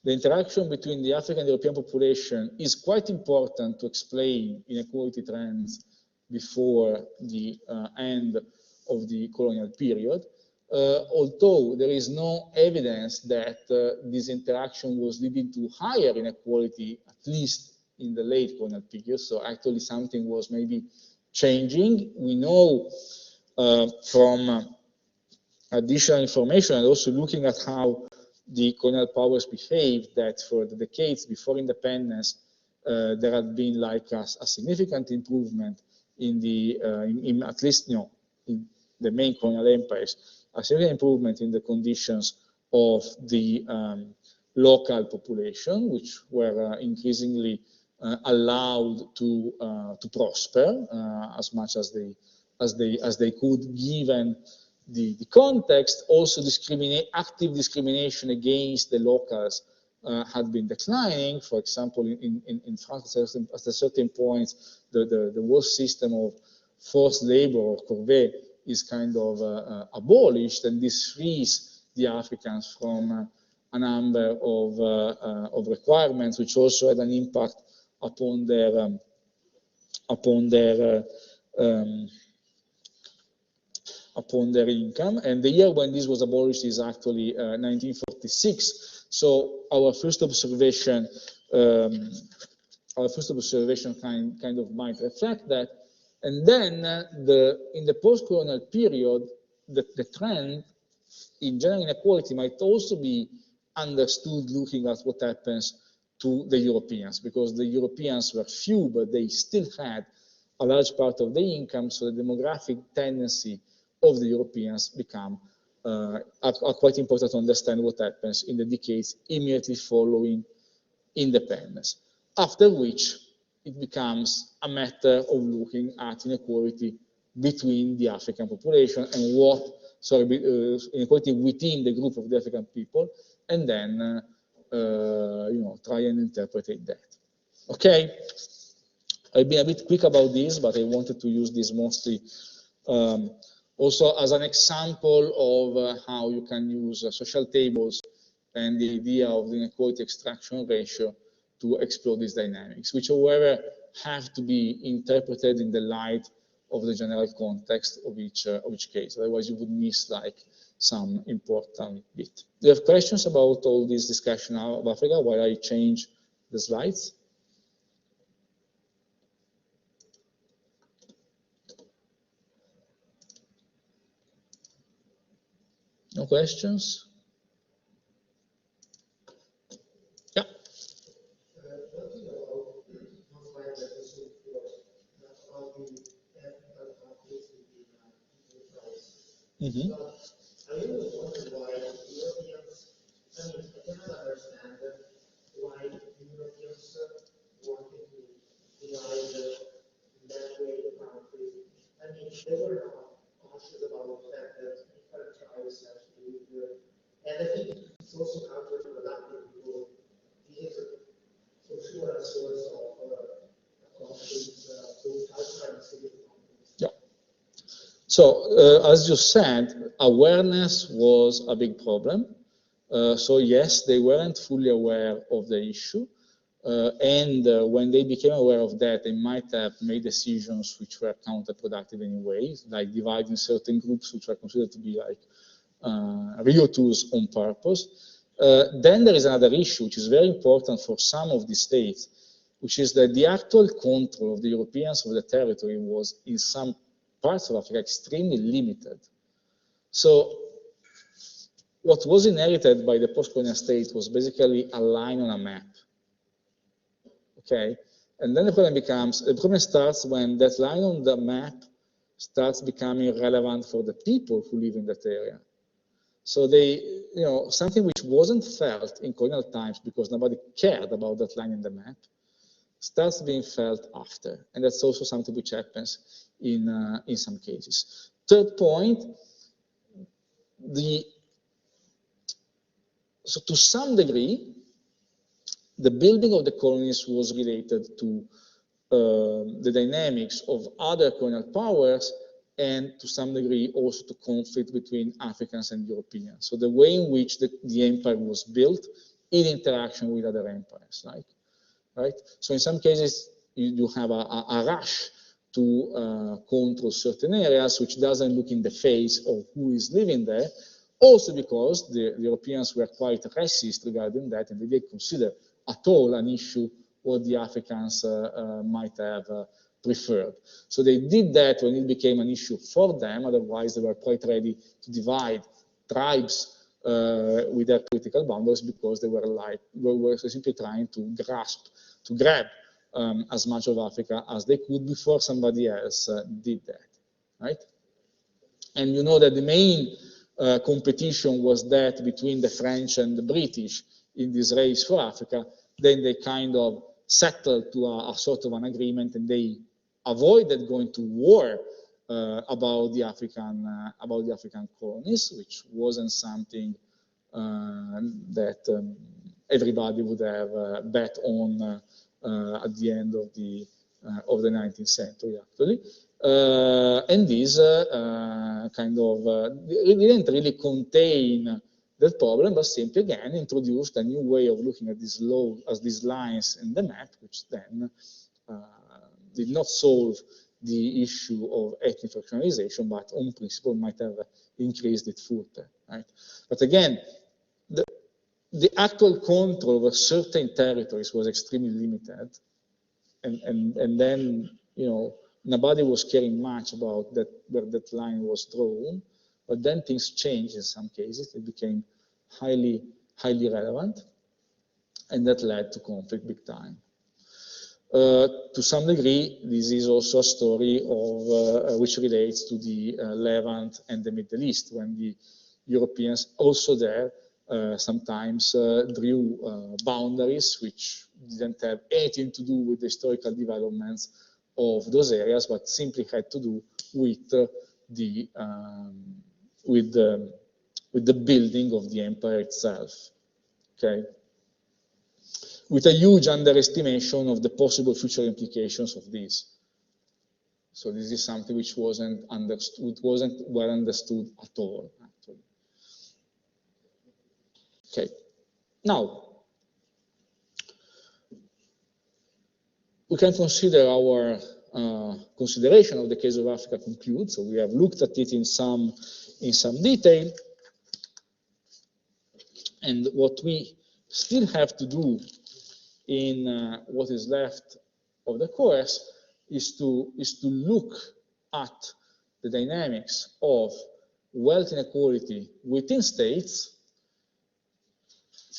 interaction between the African and European population is quite important to explain inequality trends before the end of the colonial period, although there is no evidence that this interaction was leading to higher inequality, at least in the late colonial period. So actually something was maybe changing. We know from additional information and also looking at how the colonial powers behaved that for the decades before independence, there had been like a significant improvement in the, at least, in the main colonial empires, a significant improvement in the conditions of the local population, which were increasingly allowed to prosper as much as they could, given the context. Also, active discrimination against the locals had been declining. For example, in France, at a certain point, the whole system of forced labor, or corvée, is kind of abolished, and this frees the Africans from a number of requirements, which also had an impact upon their income. And the year when this was abolished is actually 1946. So our first observation kind of might reflect that. And then in the post-colonial period, the trend in general inequality might also be understood looking at what happens to the Europeans, because the Europeans were few, but they still had a large part of the income, so the demographic tendency of the Europeans are quite important to understand what happens in the decades immediately following independence, after which it becomes a matter of looking at inequality between the African population and inequality within the group of the African people, and then try and interpret that. Okay, I've been a bit quick about this, but I wanted to use this mostly also as an example of how you can use social tables and the idea of the inequality extraction ratio to explore these dynamics, which, however, have to be interpreted in the light of the general context of each case. Otherwise, you would miss like some important bit. Do you have questions about all this discussion of Africa while I change the slides? No questions? Yeah. One thing about non-violent episode about the ethical conflicts between the tribes. I always wonder why Europeans, I cannot understand why Europeans wanted to divide in that way the country. They were not conscious about the fact that different tribes have to live, and I think it's also counterproductive because this is for sure a source of conflicts, both outside and civil conflicts. Yeah. So, as you said, awareness was a big problem. So yes, they weren't fully aware of the issue. And when they became aware of that, they might have made decisions which were counterproductive anyway, like dividing certain groups which were considered to be like riotous on purpose. Then there is another issue, which is very important for some of the states, which is that the actual control of the Europeans of the territory was, in some parts of Africa, extremely limited. So what was inherited by the post-colonial state was basically a line on a map. Okay, and then the problem starts when that line on the map starts becoming relevant for the people who live in that area. So something which wasn't felt in colonial times because nobody cared about that line in the map starts being felt after, and that's also something which happens in some cases. Third point, so to some degree, the building of the colonies was related to the dynamics of other colonial powers, and to some degree also to conflict between Africans and Europeans. So the way in which the empire was built in interaction with other empires, right? So in some cases, you have a rush to control certain areas, which doesn't look in the face of who is living there, also because the Europeans were quite racist regarding that, and they didn't consider at all an issue what the Africans might have preferred. So they did that when it became an issue for them, otherwise they were quite ready to divide tribes with their political boundaries because they were simply trying to grab as much of Africa as they could before somebody else did that, right? And you know that the main competition was that between the French and the British in this race for Africa. Then they kind of settled to a sort of an agreement, and they avoided going to war about the African colonies, which wasn't something that everybody would have bet on at the end of the 19th century, actually. And this didn't really contain that problem, but simply again introduced a new way of looking at these lines in the map, which then did not solve the issue of ethnic fractionalization, but on principle might have increased it further, right? But again, the actual control over certain territories was extremely limited, and then nobody was caring much about that where that line was drawn. But then things changed in some cases. It became highly relevant, and that led to conflict big time. To some degree, this is also a story of which relates to the Levant and the Middle East, when the Europeans also there sometimes drew boundaries which didn't have anything to do with the historical developments of those areas, but simply had to do with the building of the empire itself. Okay, with a huge underestimation of the possible future implications of this. So this is something which wasn't well understood at all, actually. Okay, now we can consider our consideration of the case of Africa conclude. So we have looked at it in some detail, and what we still have to do in what is left of the course is to look at the dynamics of wealth inequality within states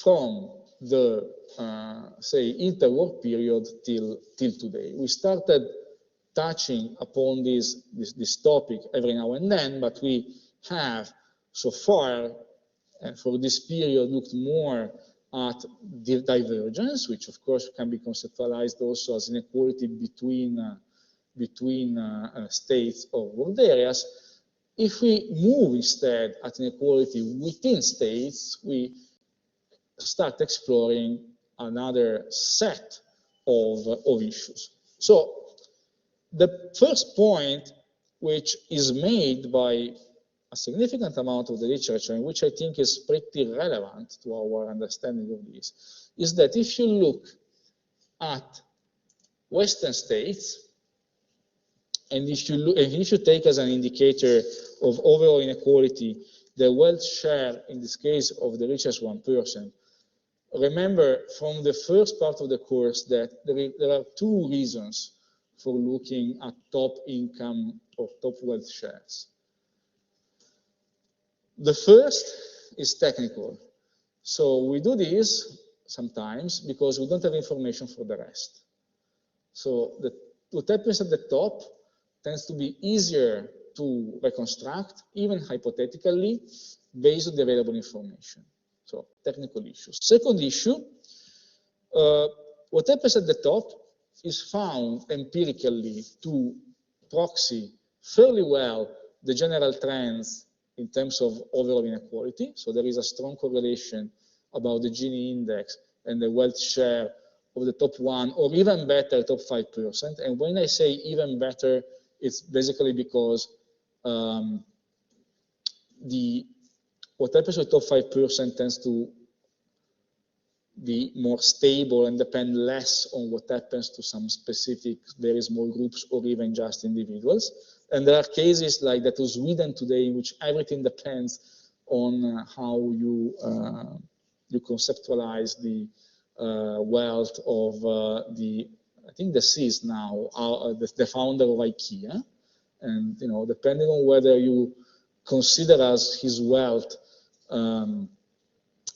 from the say interwar period till today. We started touching upon this topic every now and then, but we have so far for this period looked more at divergence, which of course can be conceptualized also as inequality between states or world areas. If we move instead at inequality within states, we start exploring another set of issues. So the first point, which is made by a significant amount of the literature, and which I think is pretty relevant to our understanding of this, is that if you look at Western states, and if you take as an indicator of overall inequality the wealth share, in this case, of the richest 1%, remember from the first part of the course that there are two reasons for looking at top income or top wealth shares. The first is technical. So we do this sometimes because we don't have information for the rest. So what happens at the top tends to be easier to reconstruct, even hypothetically, based on the available information. So technical issues. Second issue, what happens at the top is found empirically to proxy fairly well the general trends in terms of overall inequality. So there is a strong correlation about the Gini index and the wealth share of the top 1, or even better, top 5%. And when I say even better, it's basically because what happens with top 5% tends to be more stable and depend less on what happens to some specific very small groups or even just individuals. And there are cases like that of Sweden today in which everything depends on how you conceptualize the wealth of I think the Cs now, the founder of IKEA. And depending on whether you consider as his wealth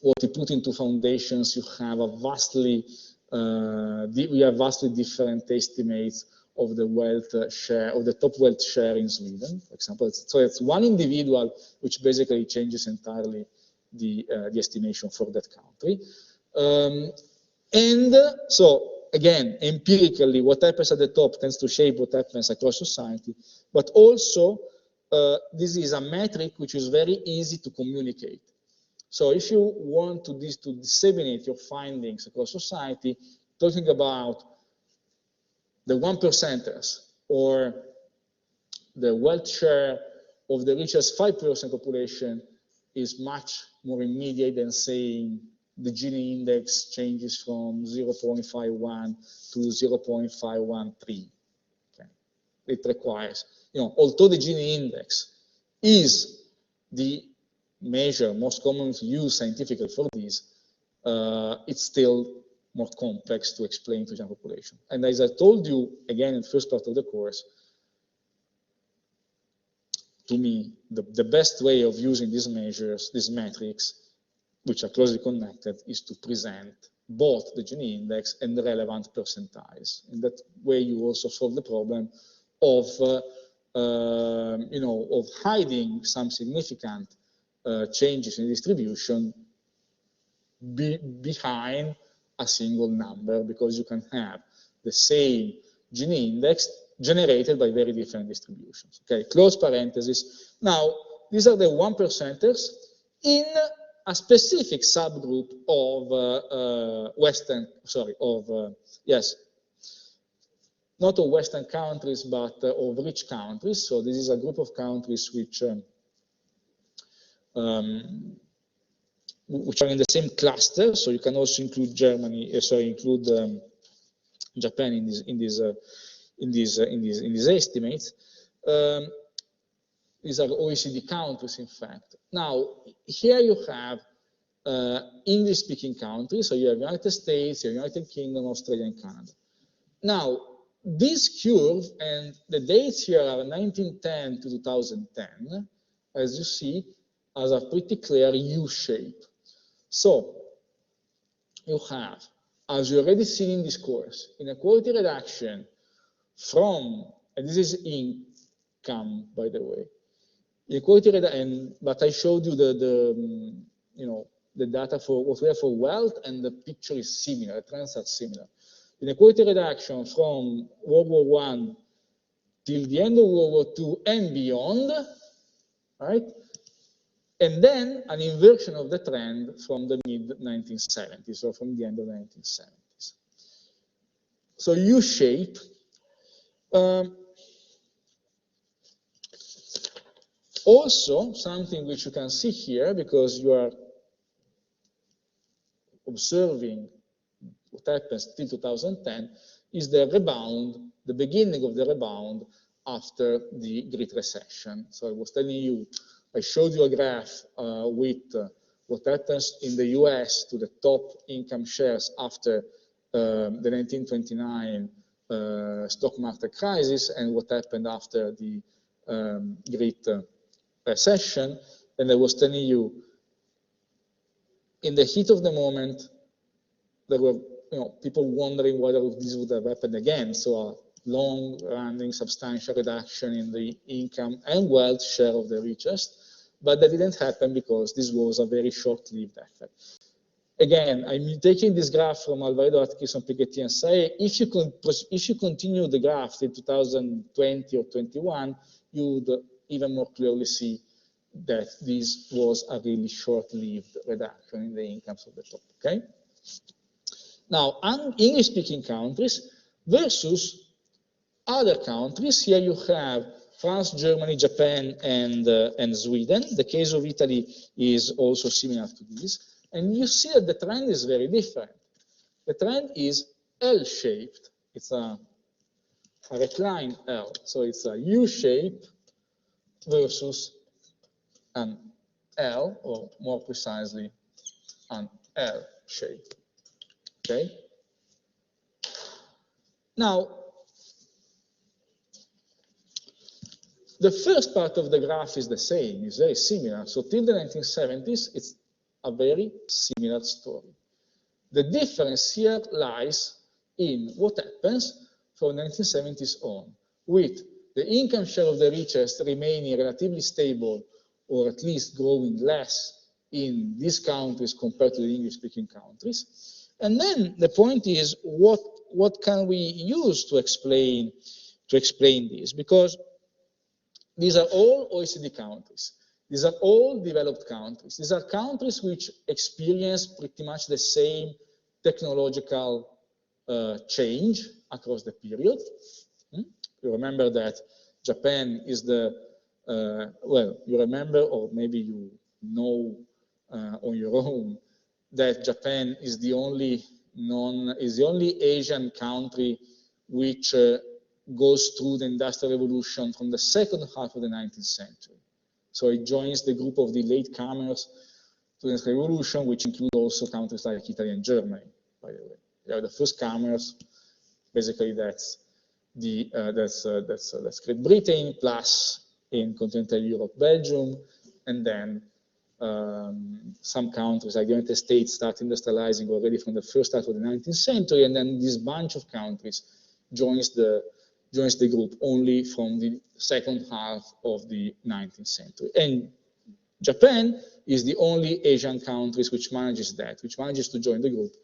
what he put into foundations, you have a vastly different estimates of the wealth share, of the top wealth share in Sweden, for example. So it's one individual which basically changes entirely the estimation for that country. And so again, empirically, what happens at the top tends to shape what happens across society, but also this is a metric which is very easy to communicate. So if you want to disseminate your findings across society, talking about the 1%ers or the wealth share of the richest 5% population is much more immediate than saying the Gini index changes from 0.51 to 0.513. Okay. It requires, although the Gini index is the measure most commonly used scientifically for this, it's still more complex to explain to the general population. And as I told you, again, in the first part of the course, to me, the best way of using these measures, these metrics, which are closely connected, is to present both the Gini index and the relevant percentiles. In that way, you also solve the problem of, of hiding some significant changes in distribution behind a single number, because you can have the same Gini index generated by very different distributions. Okay, close parenthesis. Now, these are the 1%ers in a specific subgroup of not of Western countries, but of rich countries. So this is a group of countries which are in the same cluster. So you can also include Germany, Japan in these estimates. These are OECD countries, in fact. Now, here you have English-speaking countries, so you have United States, you have United Kingdom, Australia, and Canada. Now, this curve, and the dates here are 1910 to 2010, as you see, has a pretty clear U shape. So, you have, as you already seen in this course, inequality reduction from, and this is income, by the way, equality reduction, but I showed you the data for what we have for wealth, and the picture is similar, the trends are similar. Inequality reduction from World War I till the end of World War II and beyond, right? And then an inversion of the trend from the mid-1970s, or from the end of the 1970s. So U-shape. Also, something which you can see here, because you are observing what happens till 2010, is the rebound, the beginning of the rebound after the Great Recession. So I was telling you, I showed you a graph with what happens in the US to the top income shares after the 1929 stock market crisis, and what happened after the Great Recession. And I was telling you, in the heat of the moment, there were people wondering whether this would have happened again. So a long-running substantial reduction in the income and wealth share of the richest, but that didn't happen because this was a very short-lived effect. Again, I'm taking this graph from Alvarado, Atkinson, Piketty, and Sae. If you continue the graph in 2020 or 21, you would even more clearly see that this was a really short-lived reduction in the incomes of the top, okay? Now, English-speaking countries versus other countries. Here you have France, Germany, Japan, and Sweden. The case of Italy is also similar to this. And you see that the trend is very different. The trend is L-shaped. It's a reclined L. So it's a U-shape versus an L, or more precisely, an L shape. Okay? Now, the first part of the graph is the same, it's very similar. So till the 1970s, it's a very similar story. The difference here lies in what happens from 1970s on, with the income share of the richest remaining relatively stable, or at least growing less in these countries compared to the English-speaking countries. And then the point is, what can we use to explain this? Because these are all OECD countries. These are all developed countries. These are countries which experience pretty much the same technological change across the period. You remember that Japan is the, well, you remember, or maybe you know on your own, that Japan is the only Asian country which goes through the Industrial Revolution from the second half of the 19th century. So it joins the group of the latecomers to the Industrial Revolution, which include also countries like Italy and Germany, by the way. They are the first comers. Basically, that's Great Britain, plus in continental Europe, Belgium, and then some countries, like the United States, start industrializing already from the first half of the 19th century, and then this bunch of countries joins the group only from the second half of the 19th century. And Japan is the only Asian country which manages to join the group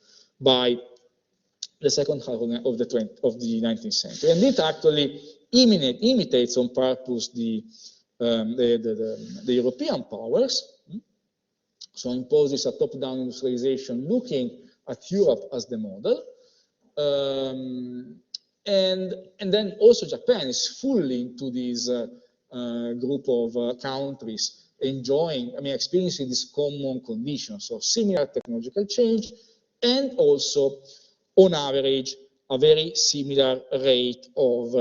by the second half of the 19th century. And it actually imitates on purpose the European powers. So imposes a top-down industrialization looking at Europe as the model. And then also Japan is fully into this group of countries experiencing this common conditions, so similar technological change, and also, on average, a very similar rate of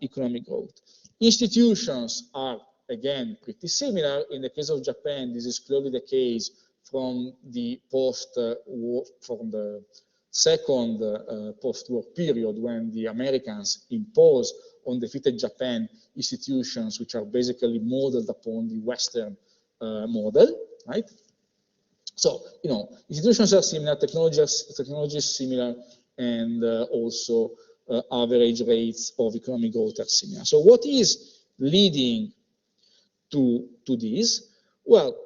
economic growth. Institutions are, again, pretty similar. In the case of Japan, this is clearly the case from the second post-war period, when the Americans imposed on defeated Japan institutions which are basically modeled upon the Western model, right? So, institutions are similar, technology is similar, and also average rates of economic growth are similar. So what is leading to this? Well,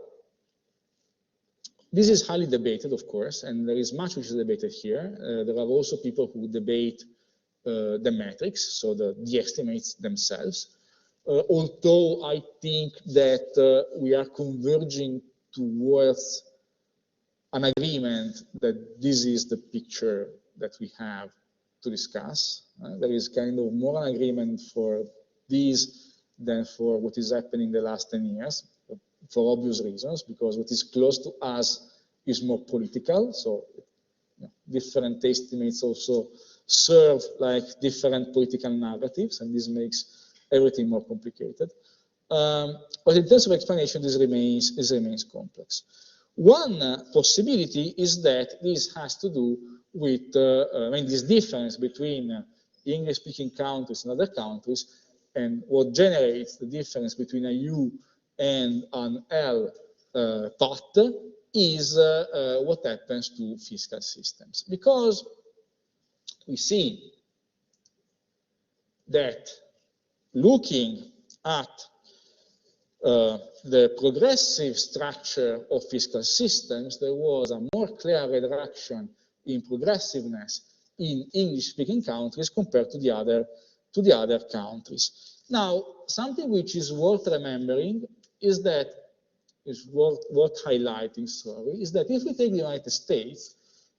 this is highly debated, of course, and there is much which is debated here. There are also people who debate the metrics, so the estimates themselves. Although I think that we are converging towards an agreement that this is the picture that we have to discuss. There is kind of more an agreement for this than for what is happening in the last 10 years, for obvious reasons, because what is close to us is more political. So different estimates also serve like different political narratives, and this makes everything more complicated. But in terms of explanation, this remains complex. One possibility is that this has to do with this difference between English-speaking countries and other countries, and what generates the difference between a U and an L path is what happens to fiscal systems. Because we see that looking at the progressive structure of fiscal systems, there was a more clear reduction in progressiveness in English-speaking countries compared to the other countries. Now, something which is worth remembering is that, worth highlighting, is that if we take the United States,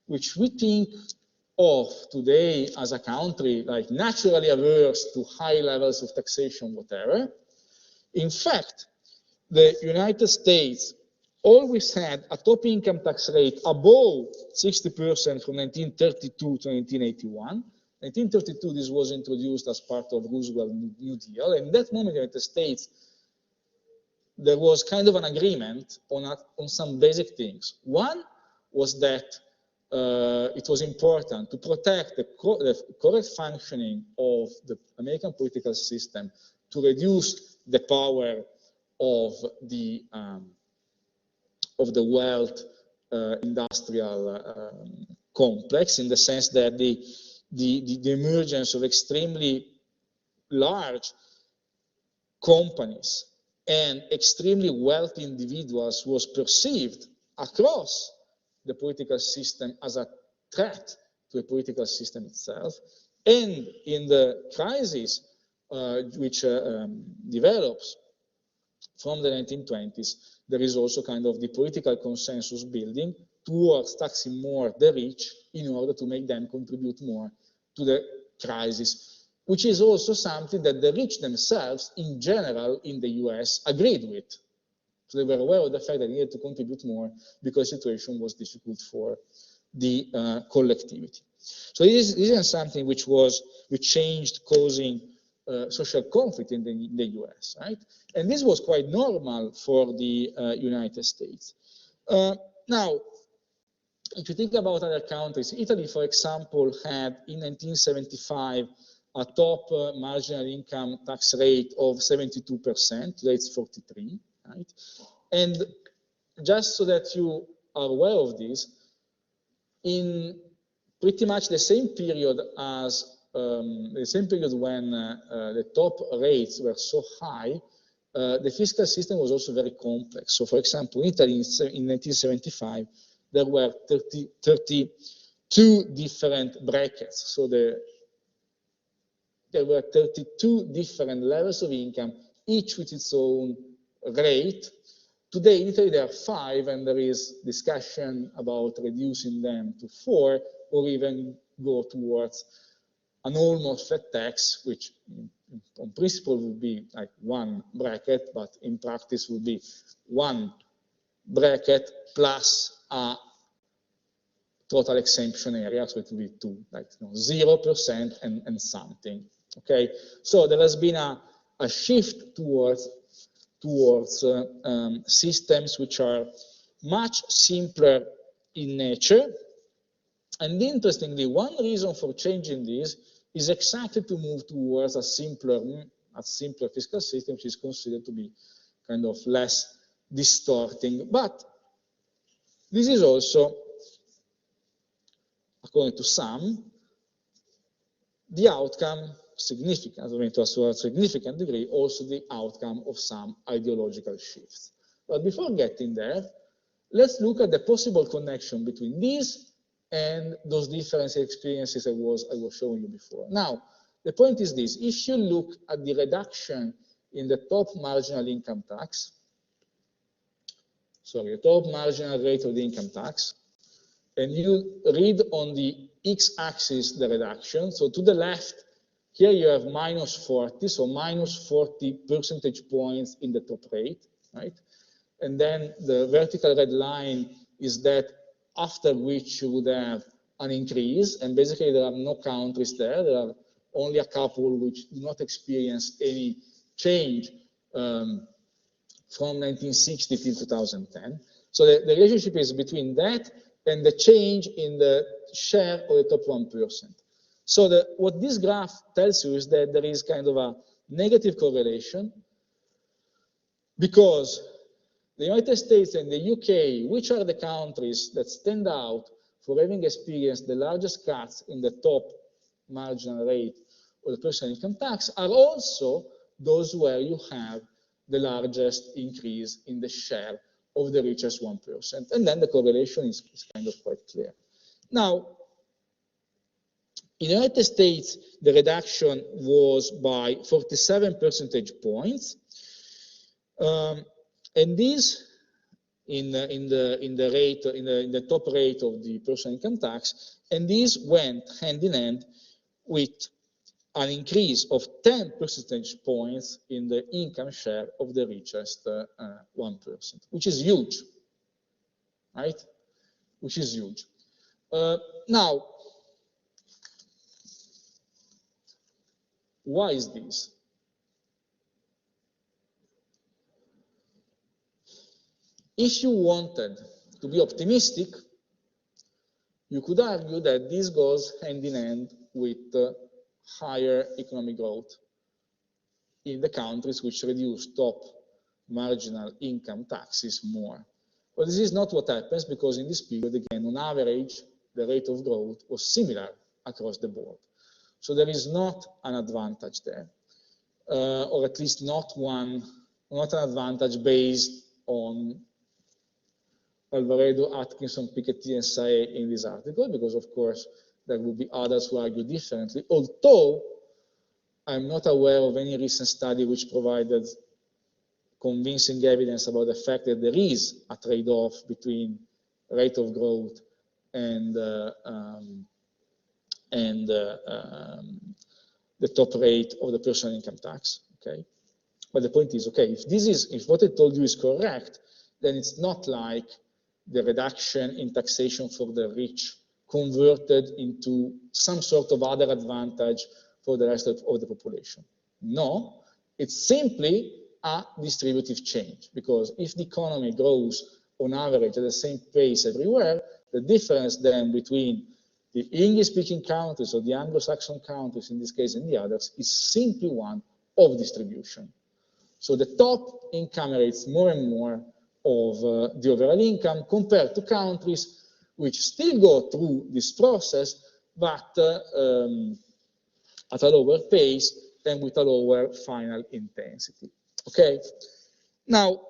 which we think of today as a country like naturally averse to high levels of taxation, whatever, in fact, the United States always had a top income tax rate above 60% from 1932 to 1981. 1932, this was introduced as part of Roosevelt's New Deal. And in that moment, the United States, there was kind of an agreement on some basic things. One was that it was important to protect the correct functioning of the American political system, to reduce the power of the wealth industrial complex, in the sense that the emergence of extremely large companies and extremely wealthy individuals was perceived across the political system as a threat to the political system itself. And in the crisis which develops from the 1920s, there is also kind of the political consensus building towards taxing more the rich in order to make them contribute more to the crisis, which is also something that the rich themselves, in general, in the US, agreed with. So they were aware of the fact that they needed to contribute more because the situation was difficult for the collectivity. So this isn't something which changed, causing social conflict in the US, right? And this was quite normal for the United States. Now, if you think about other countries, Italy, for example, had in 1975 a top marginal income tax rate of 72%, today it's 43%, right? And just so that you are aware of this, in pretty much the same period as when the top rates were so high, the fiscal system was also very complex. So, for example, in Italy in 1975, there were 32 different brackets. So there were 32 different levels of income, each with its own rate. Today in Italy there are 5, and there is discussion about reducing them to 4, or even go towards an almost flat tax, which on principle would be like 1 bracket, but in practice would be 1 bracket plus a total exemption area, so it will be 2, like 0% and something. Okay, so there has been a shift towards systems which are much simpler in nature. And interestingly, one reason for changing this is exactly to move towards a simpler fiscal system, which is considered to be kind of less distorting. But this is also, according to some, the outcome significant, I mean, to a significant degree, also the outcome of some ideological shifts. But before getting there, let's look at the possible connection between these and those different experiences I was showing you before. Now, the point is this: if you look at the reduction in the top marginal income tax, sorry, the top marginal rate of the income tax, and you read on the x-axis the reduction, so to the left, here you have minus 40, so minus 40 percentage points in the top rate, right? And then the vertical red line is that after which you would have an increase, and basically there are no countries there. There are only a couple which do not experience any change from 1960 till 2010. So the relationship is between that and the change in the share of the top 1%. So what this graph tells you is that there is kind of a negative correlation, because the United States and the UK, which are the countries that stand out for having experienced the largest cuts in the top marginal rate of the personal income tax, are also those where you have the largest increase in the share of the richest 1%. And then the correlation is kind of quite clear. Now, in the United States, the reduction was by 47 percentage points. And this in the top rate of the personal income tax, and this went hand in hand with an increase of 10 percentage points in the income share of the richest 1%, which is huge, right? Which is huge. Now, why is this? If you wanted to be optimistic, you could argue that this goes hand in hand with higher economic growth in the countries which reduce top marginal income taxes more. But this is not what happens, because in this period, again, on average, the rate of growth was similar across the board. So there is not an advantage there, or at least not an advantage based on Alvaredo, Atkinson, Piketty, and Sae in this article, because of course there will be others who argue differently, although I'm not aware of any recent study which provided convincing evidence about the fact that there is a trade-off between rate of growth and the top rate of the personal income tax. Okay, but the point is, okay, if what I told you is correct, then it's not like the reduction in taxation for the rich converted into some sort of other advantage for the rest of the population. No, it's simply a distributive change, because if the economy grows on average at the same pace everywhere, the difference then between the English-speaking countries or the Anglo-Saxon countries, in this case, and the others, is simply one of distribution. So the top income rates more and more of the overall income compared to countries which still go through this process, but at a lower pace and with a lower final intensity. Okay? Now,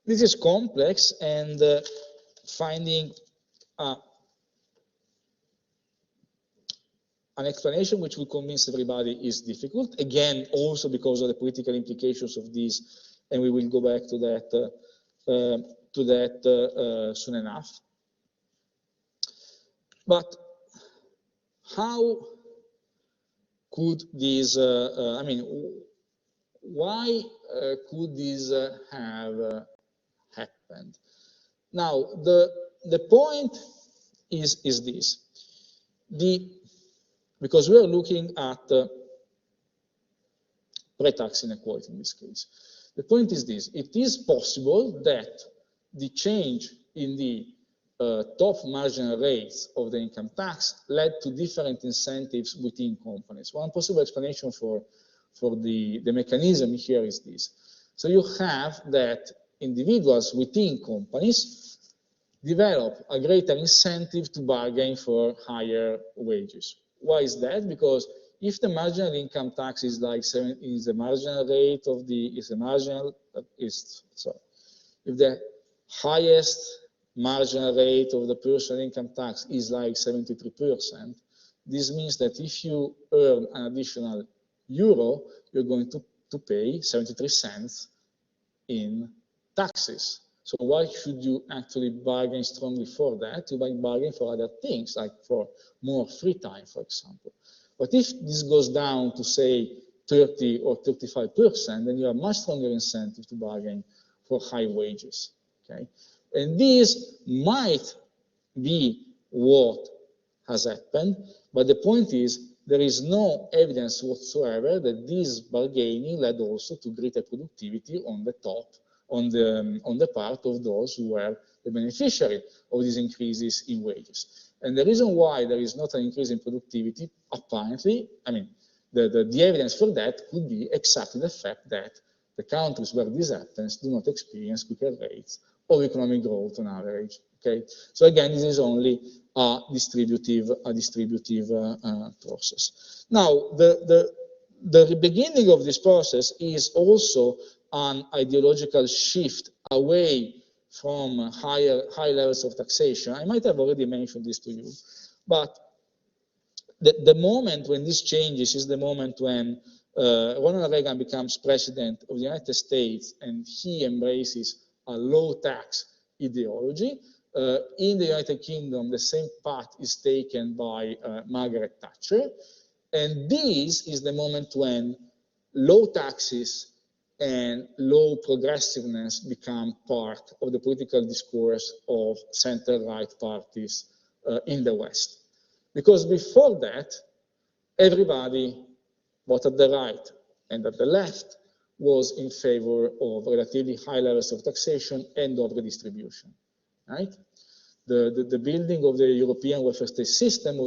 this is complex, and finding an explanation which will convince everybody is difficult. Again, also because of the political implications of this, and we will go back to that soon enough. But how could this, I mean, why could this have happened? Now, the point is this. Because we are looking at pre-tax inequality in this case. The point is this. It is possible that the change in the top marginal rates of the income tax led to different incentives within companies. One possible explanation for the mechanism here is this. So you have that individuals within companies develop a greater incentive to bargain for higher wages. Why is that? Because if the marginal income tax is like if the highest marginal rate of the personal income tax is like 73%, this means that if you earn an additional euro, you're going to pay 73 cents in taxes. So why should you actually bargain strongly for that? You might bargain for other things, like for more free time, for example. But if this goes down to, say, 30 or 35%, then you have much stronger incentive to bargain for high wages. Okay? And this might be what has happened, but the point is there is no evidence whatsoever that this bargaining led also to greater productivity on the top, on the part of those who were the beneficiary of these increases in wages. And the reason why there is not an increase in productivity, apparently, I mean, the evidence for that could be exactly the fact that the countries where this happens do not experience quicker rates of economic growth on average. Okay, so again, this is only a distributive process. Now, the beginning of this process is also an ideological shift away from high levels of taxation. I might have already mentioned this to you, but the moment when this changes is the moment when Ronald Reagan becomes president of the United States and he embraces a low tax ideology. In the United Kingdom, the same path is taken by Margaret Thatcher. And this is the moment when low taxes and low progressiveness become part of the political discourse of center-right parties in the West. Because before that, everybody, both at the right and at the left, was in favor of relatively high levels of taxation and of redistribution. Right? The building of the European welfare state system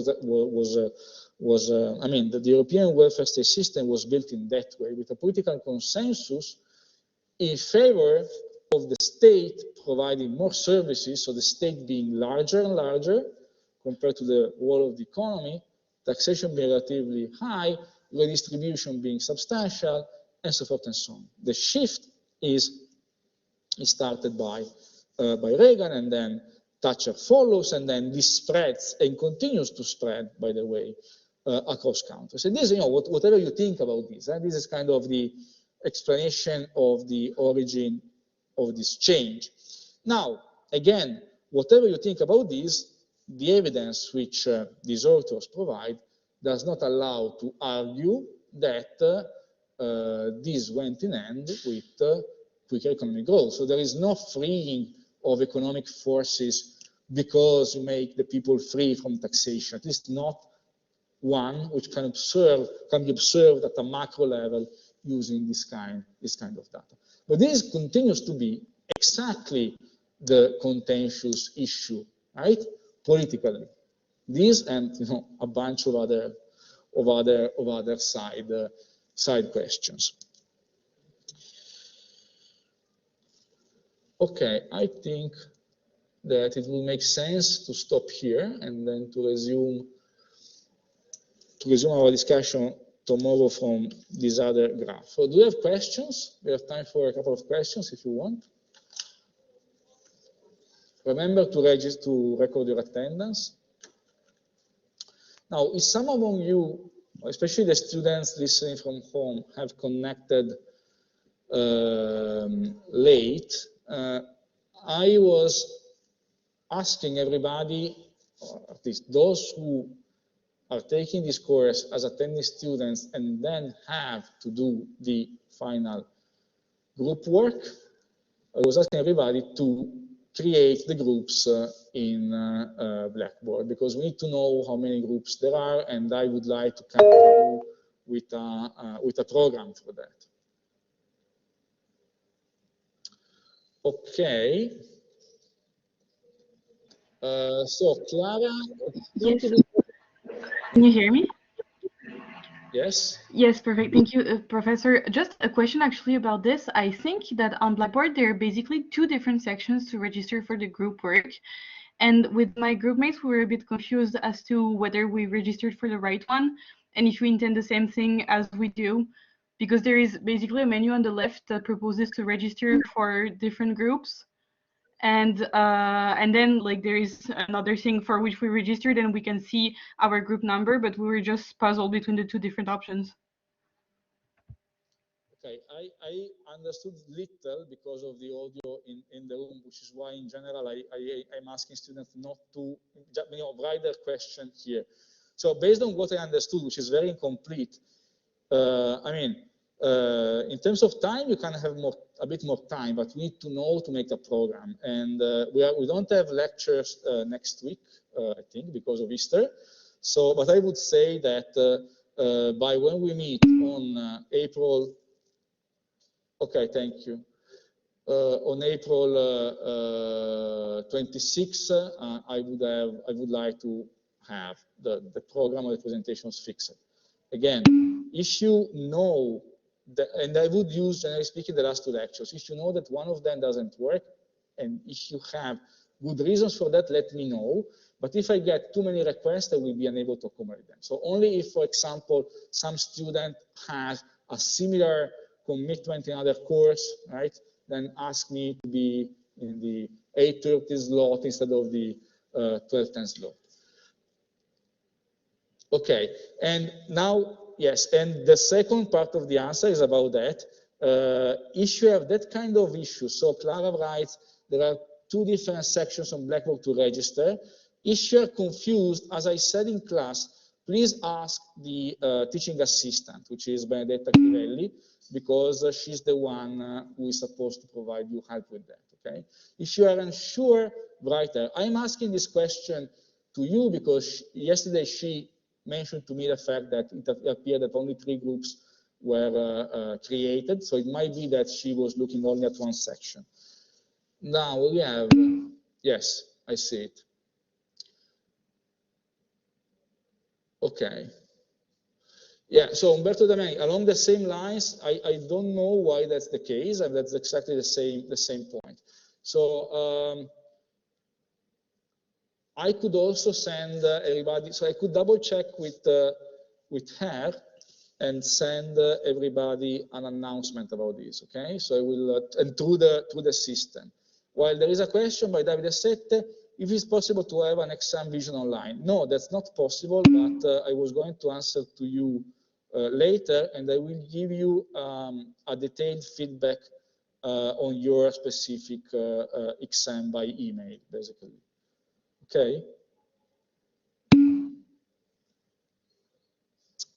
the European welfare state system was built in that way, with a political consensus in favor of the state providing more services, so the state being larger and larger compared to the whole of the economy, taxation being relatively high, redistribution being substantial, and so forth and so on. The shift is started by Reagan, and then Thatcher follows, and then this spreads and continues to spread, by the way, across countries. And this, whatever you think about this, this is kind of the explanation of the origin of this change. Now, again, whatever you think about this, the evidence which these authors provide does not allow to argue that this went in hand with quicker economic growth. So there is no freeing of economic forces because you make the people free from taxation, at least not one which can be observed at a macro level using this kind of data. But this continues to be exactly the contentious issue, right? Politically, this and a bunch of other side questions. Okay, I think that it will make sense to stop here and then to resume our discussion tomorrow from this other graph. So do you have questions? We have time for a couple of questions if you want. Remember to register to record your attendance. Now, if some among you, especially the students listening from home, have connected late, I was asking everybody, or at least those who are taking this course as attending students and then have to do the final group work, I was asking everybody to create the groups in Blackboard, because we need to know how many groups there are, and I would like to come to you with a program for that. Okay. So Clara, yes. Can you hear me? Yes. Yes, perfect. Thank you, Professor. Just a question actually about this. I think that on Blackboard, there are basically two different sections to register for the group work. And with my group mates, we were a bit confused as to whether we registered for the right one and if we intend the same thing as we do, because there is basically a menu on the left that proposes to register for different groups. And then like there is another thing for which we registered and we can see our group number, but we were just puzzled between the two different options. Okay, I understood little because of the audio in the room, which is why in general I'm asking students not to write their question here. So based on what I understood, which is very incomplete, I mean, in terms of time, you can have a bit more time, but we need to know to make a program. And we don't have lectures next week, I think, because of Easter. So, but I would say that by when we meet on April, okay, thank you. On April 26, I would like to have the program or the presentations fixed. Again, if you know that, and I would use, generally speaking, the last two lectures, if you know that one of them doesn't work, and if you have good reasons for that, let me know. But if I get too many requests, I will be unable to accommodate them. So only if, for example, some student has a similar commitment in another course, right, then ask me to be in the 8:30 slot instead of the 12:10 slot. Okay, and now, yes, and the second part of the answer is about that. If you have that kind of issue, so Clara writes, there are two different sections on Blackboard to register. If you're confused, as I said in class, please ask the teaching assistant, which is Benedetta Crivelli, because she's the one who is supposed to provide you help with that, okay? If you are unsure, write her. I'm asking this question to you because yesterday she mentioned to me the fact that it appeared that only 3 groups were created, so it might be that she was looking only at one section. Now we have, yes, I see it. Okay. Yeah, so Umberto Damiani, along the same lines, I don't know why that's the case, and that's exactly the same point. So I could also send everybody, so I could double check with her and send everybody an announcement about this, okay? So I will, and through the system. While there is a question by Davide Sette, if it's possible to have an exam vision online. No, that's not possible, but I was going to answer to you later, and I will give you a detailed feedback on your specific exam by email, basically. Okay?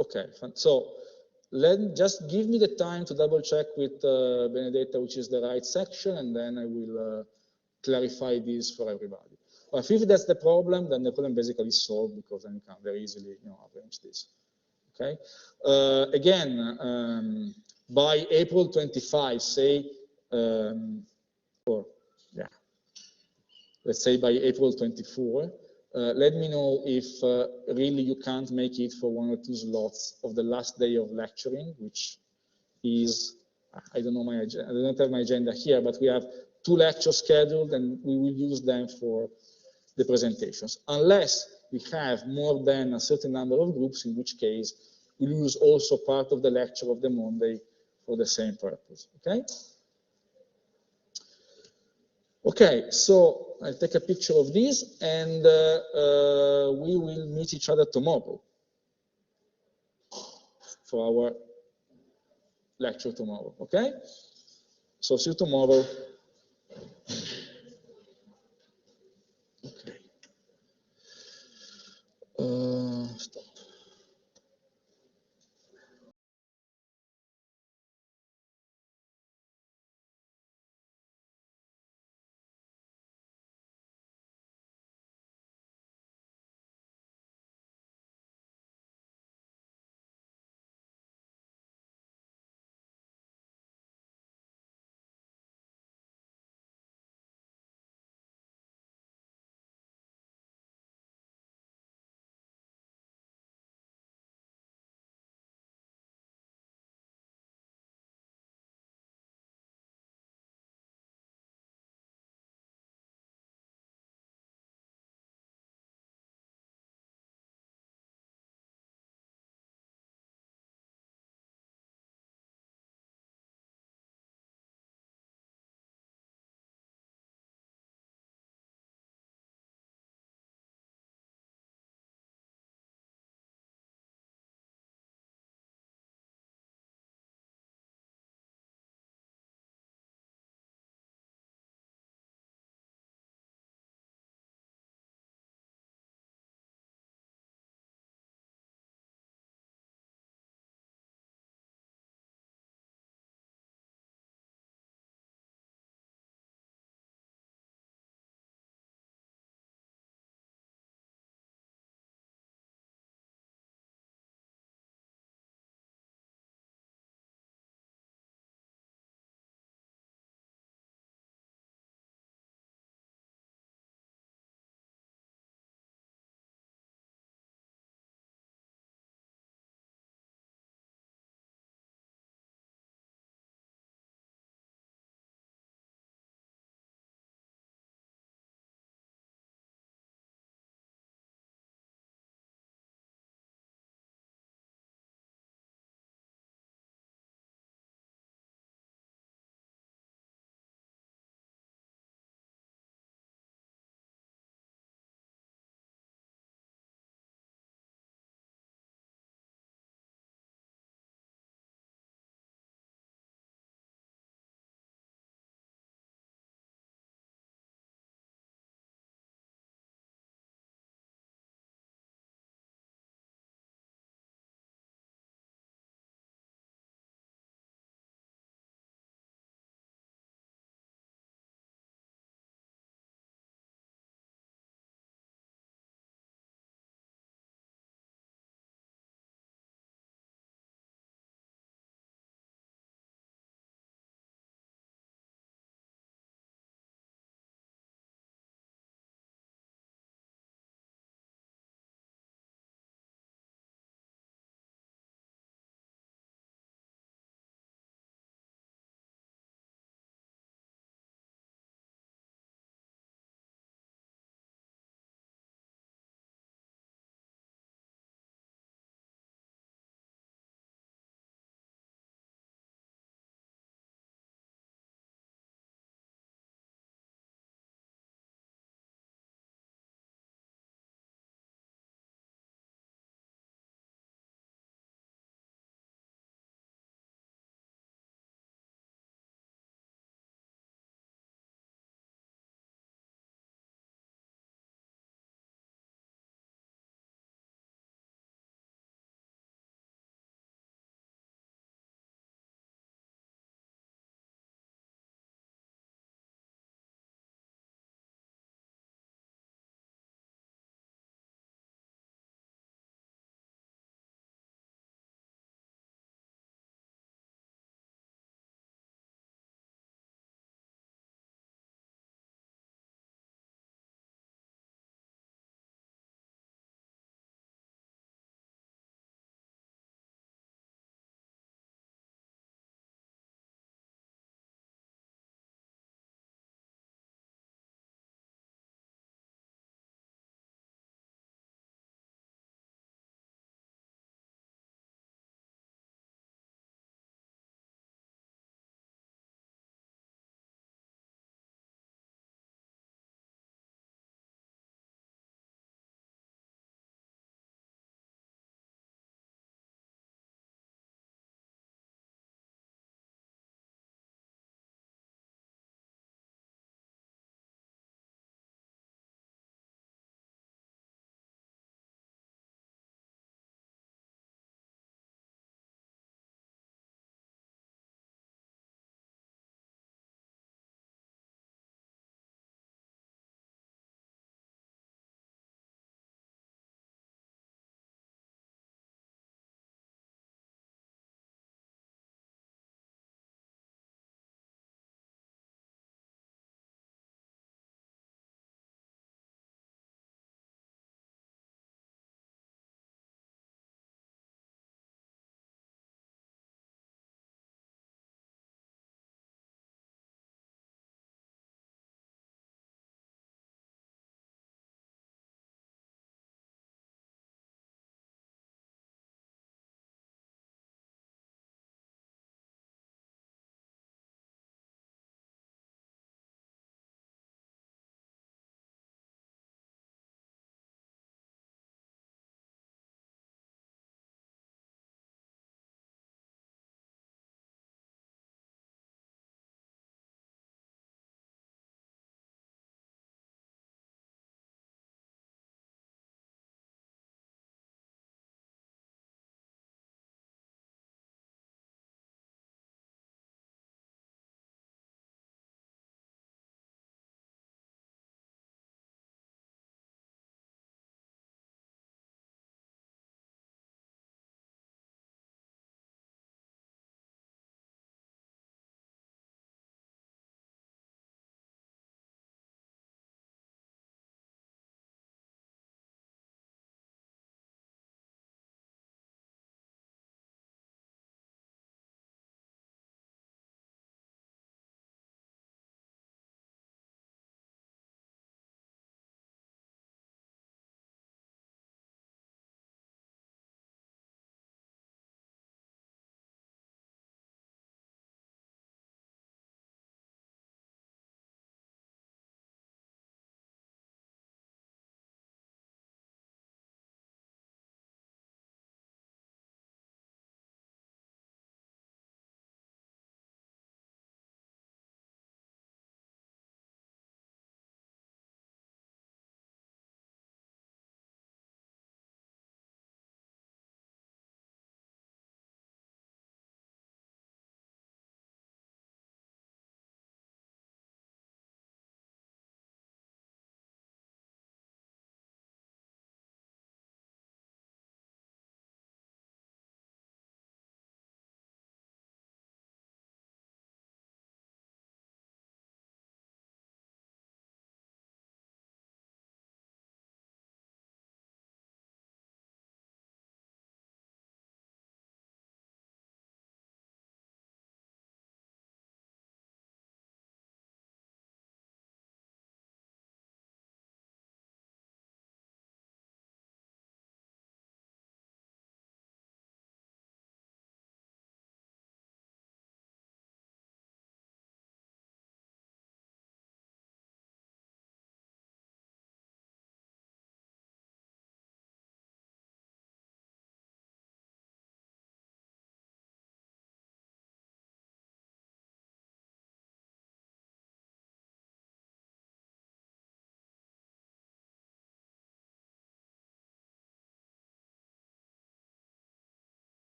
Okay, so just give me the time to double check with Benedetta, which is the right section, and then I will clarify this for everybody. But if that's the problem, then the problem basically is solved, because then you can very easily arrange this. Okay. Again, by April 25, say, or yeah, let's say by April 24. Let me know if really you can't make it for 1 or 2 slots of the last day of lecturing, which is, I don't know my agenda, I don't have my agenda here, but we have 2 lectures scheduled, and we will use them for the presentations, unless we have more than a certain number of groups, in which case we'll use also part of the lecture of the Monday for the same purpose, okay? Okay, so I'll take a picture of this, and we will meet each other tomorrow for our lecture tomorrow, okay? So see you tomorrow.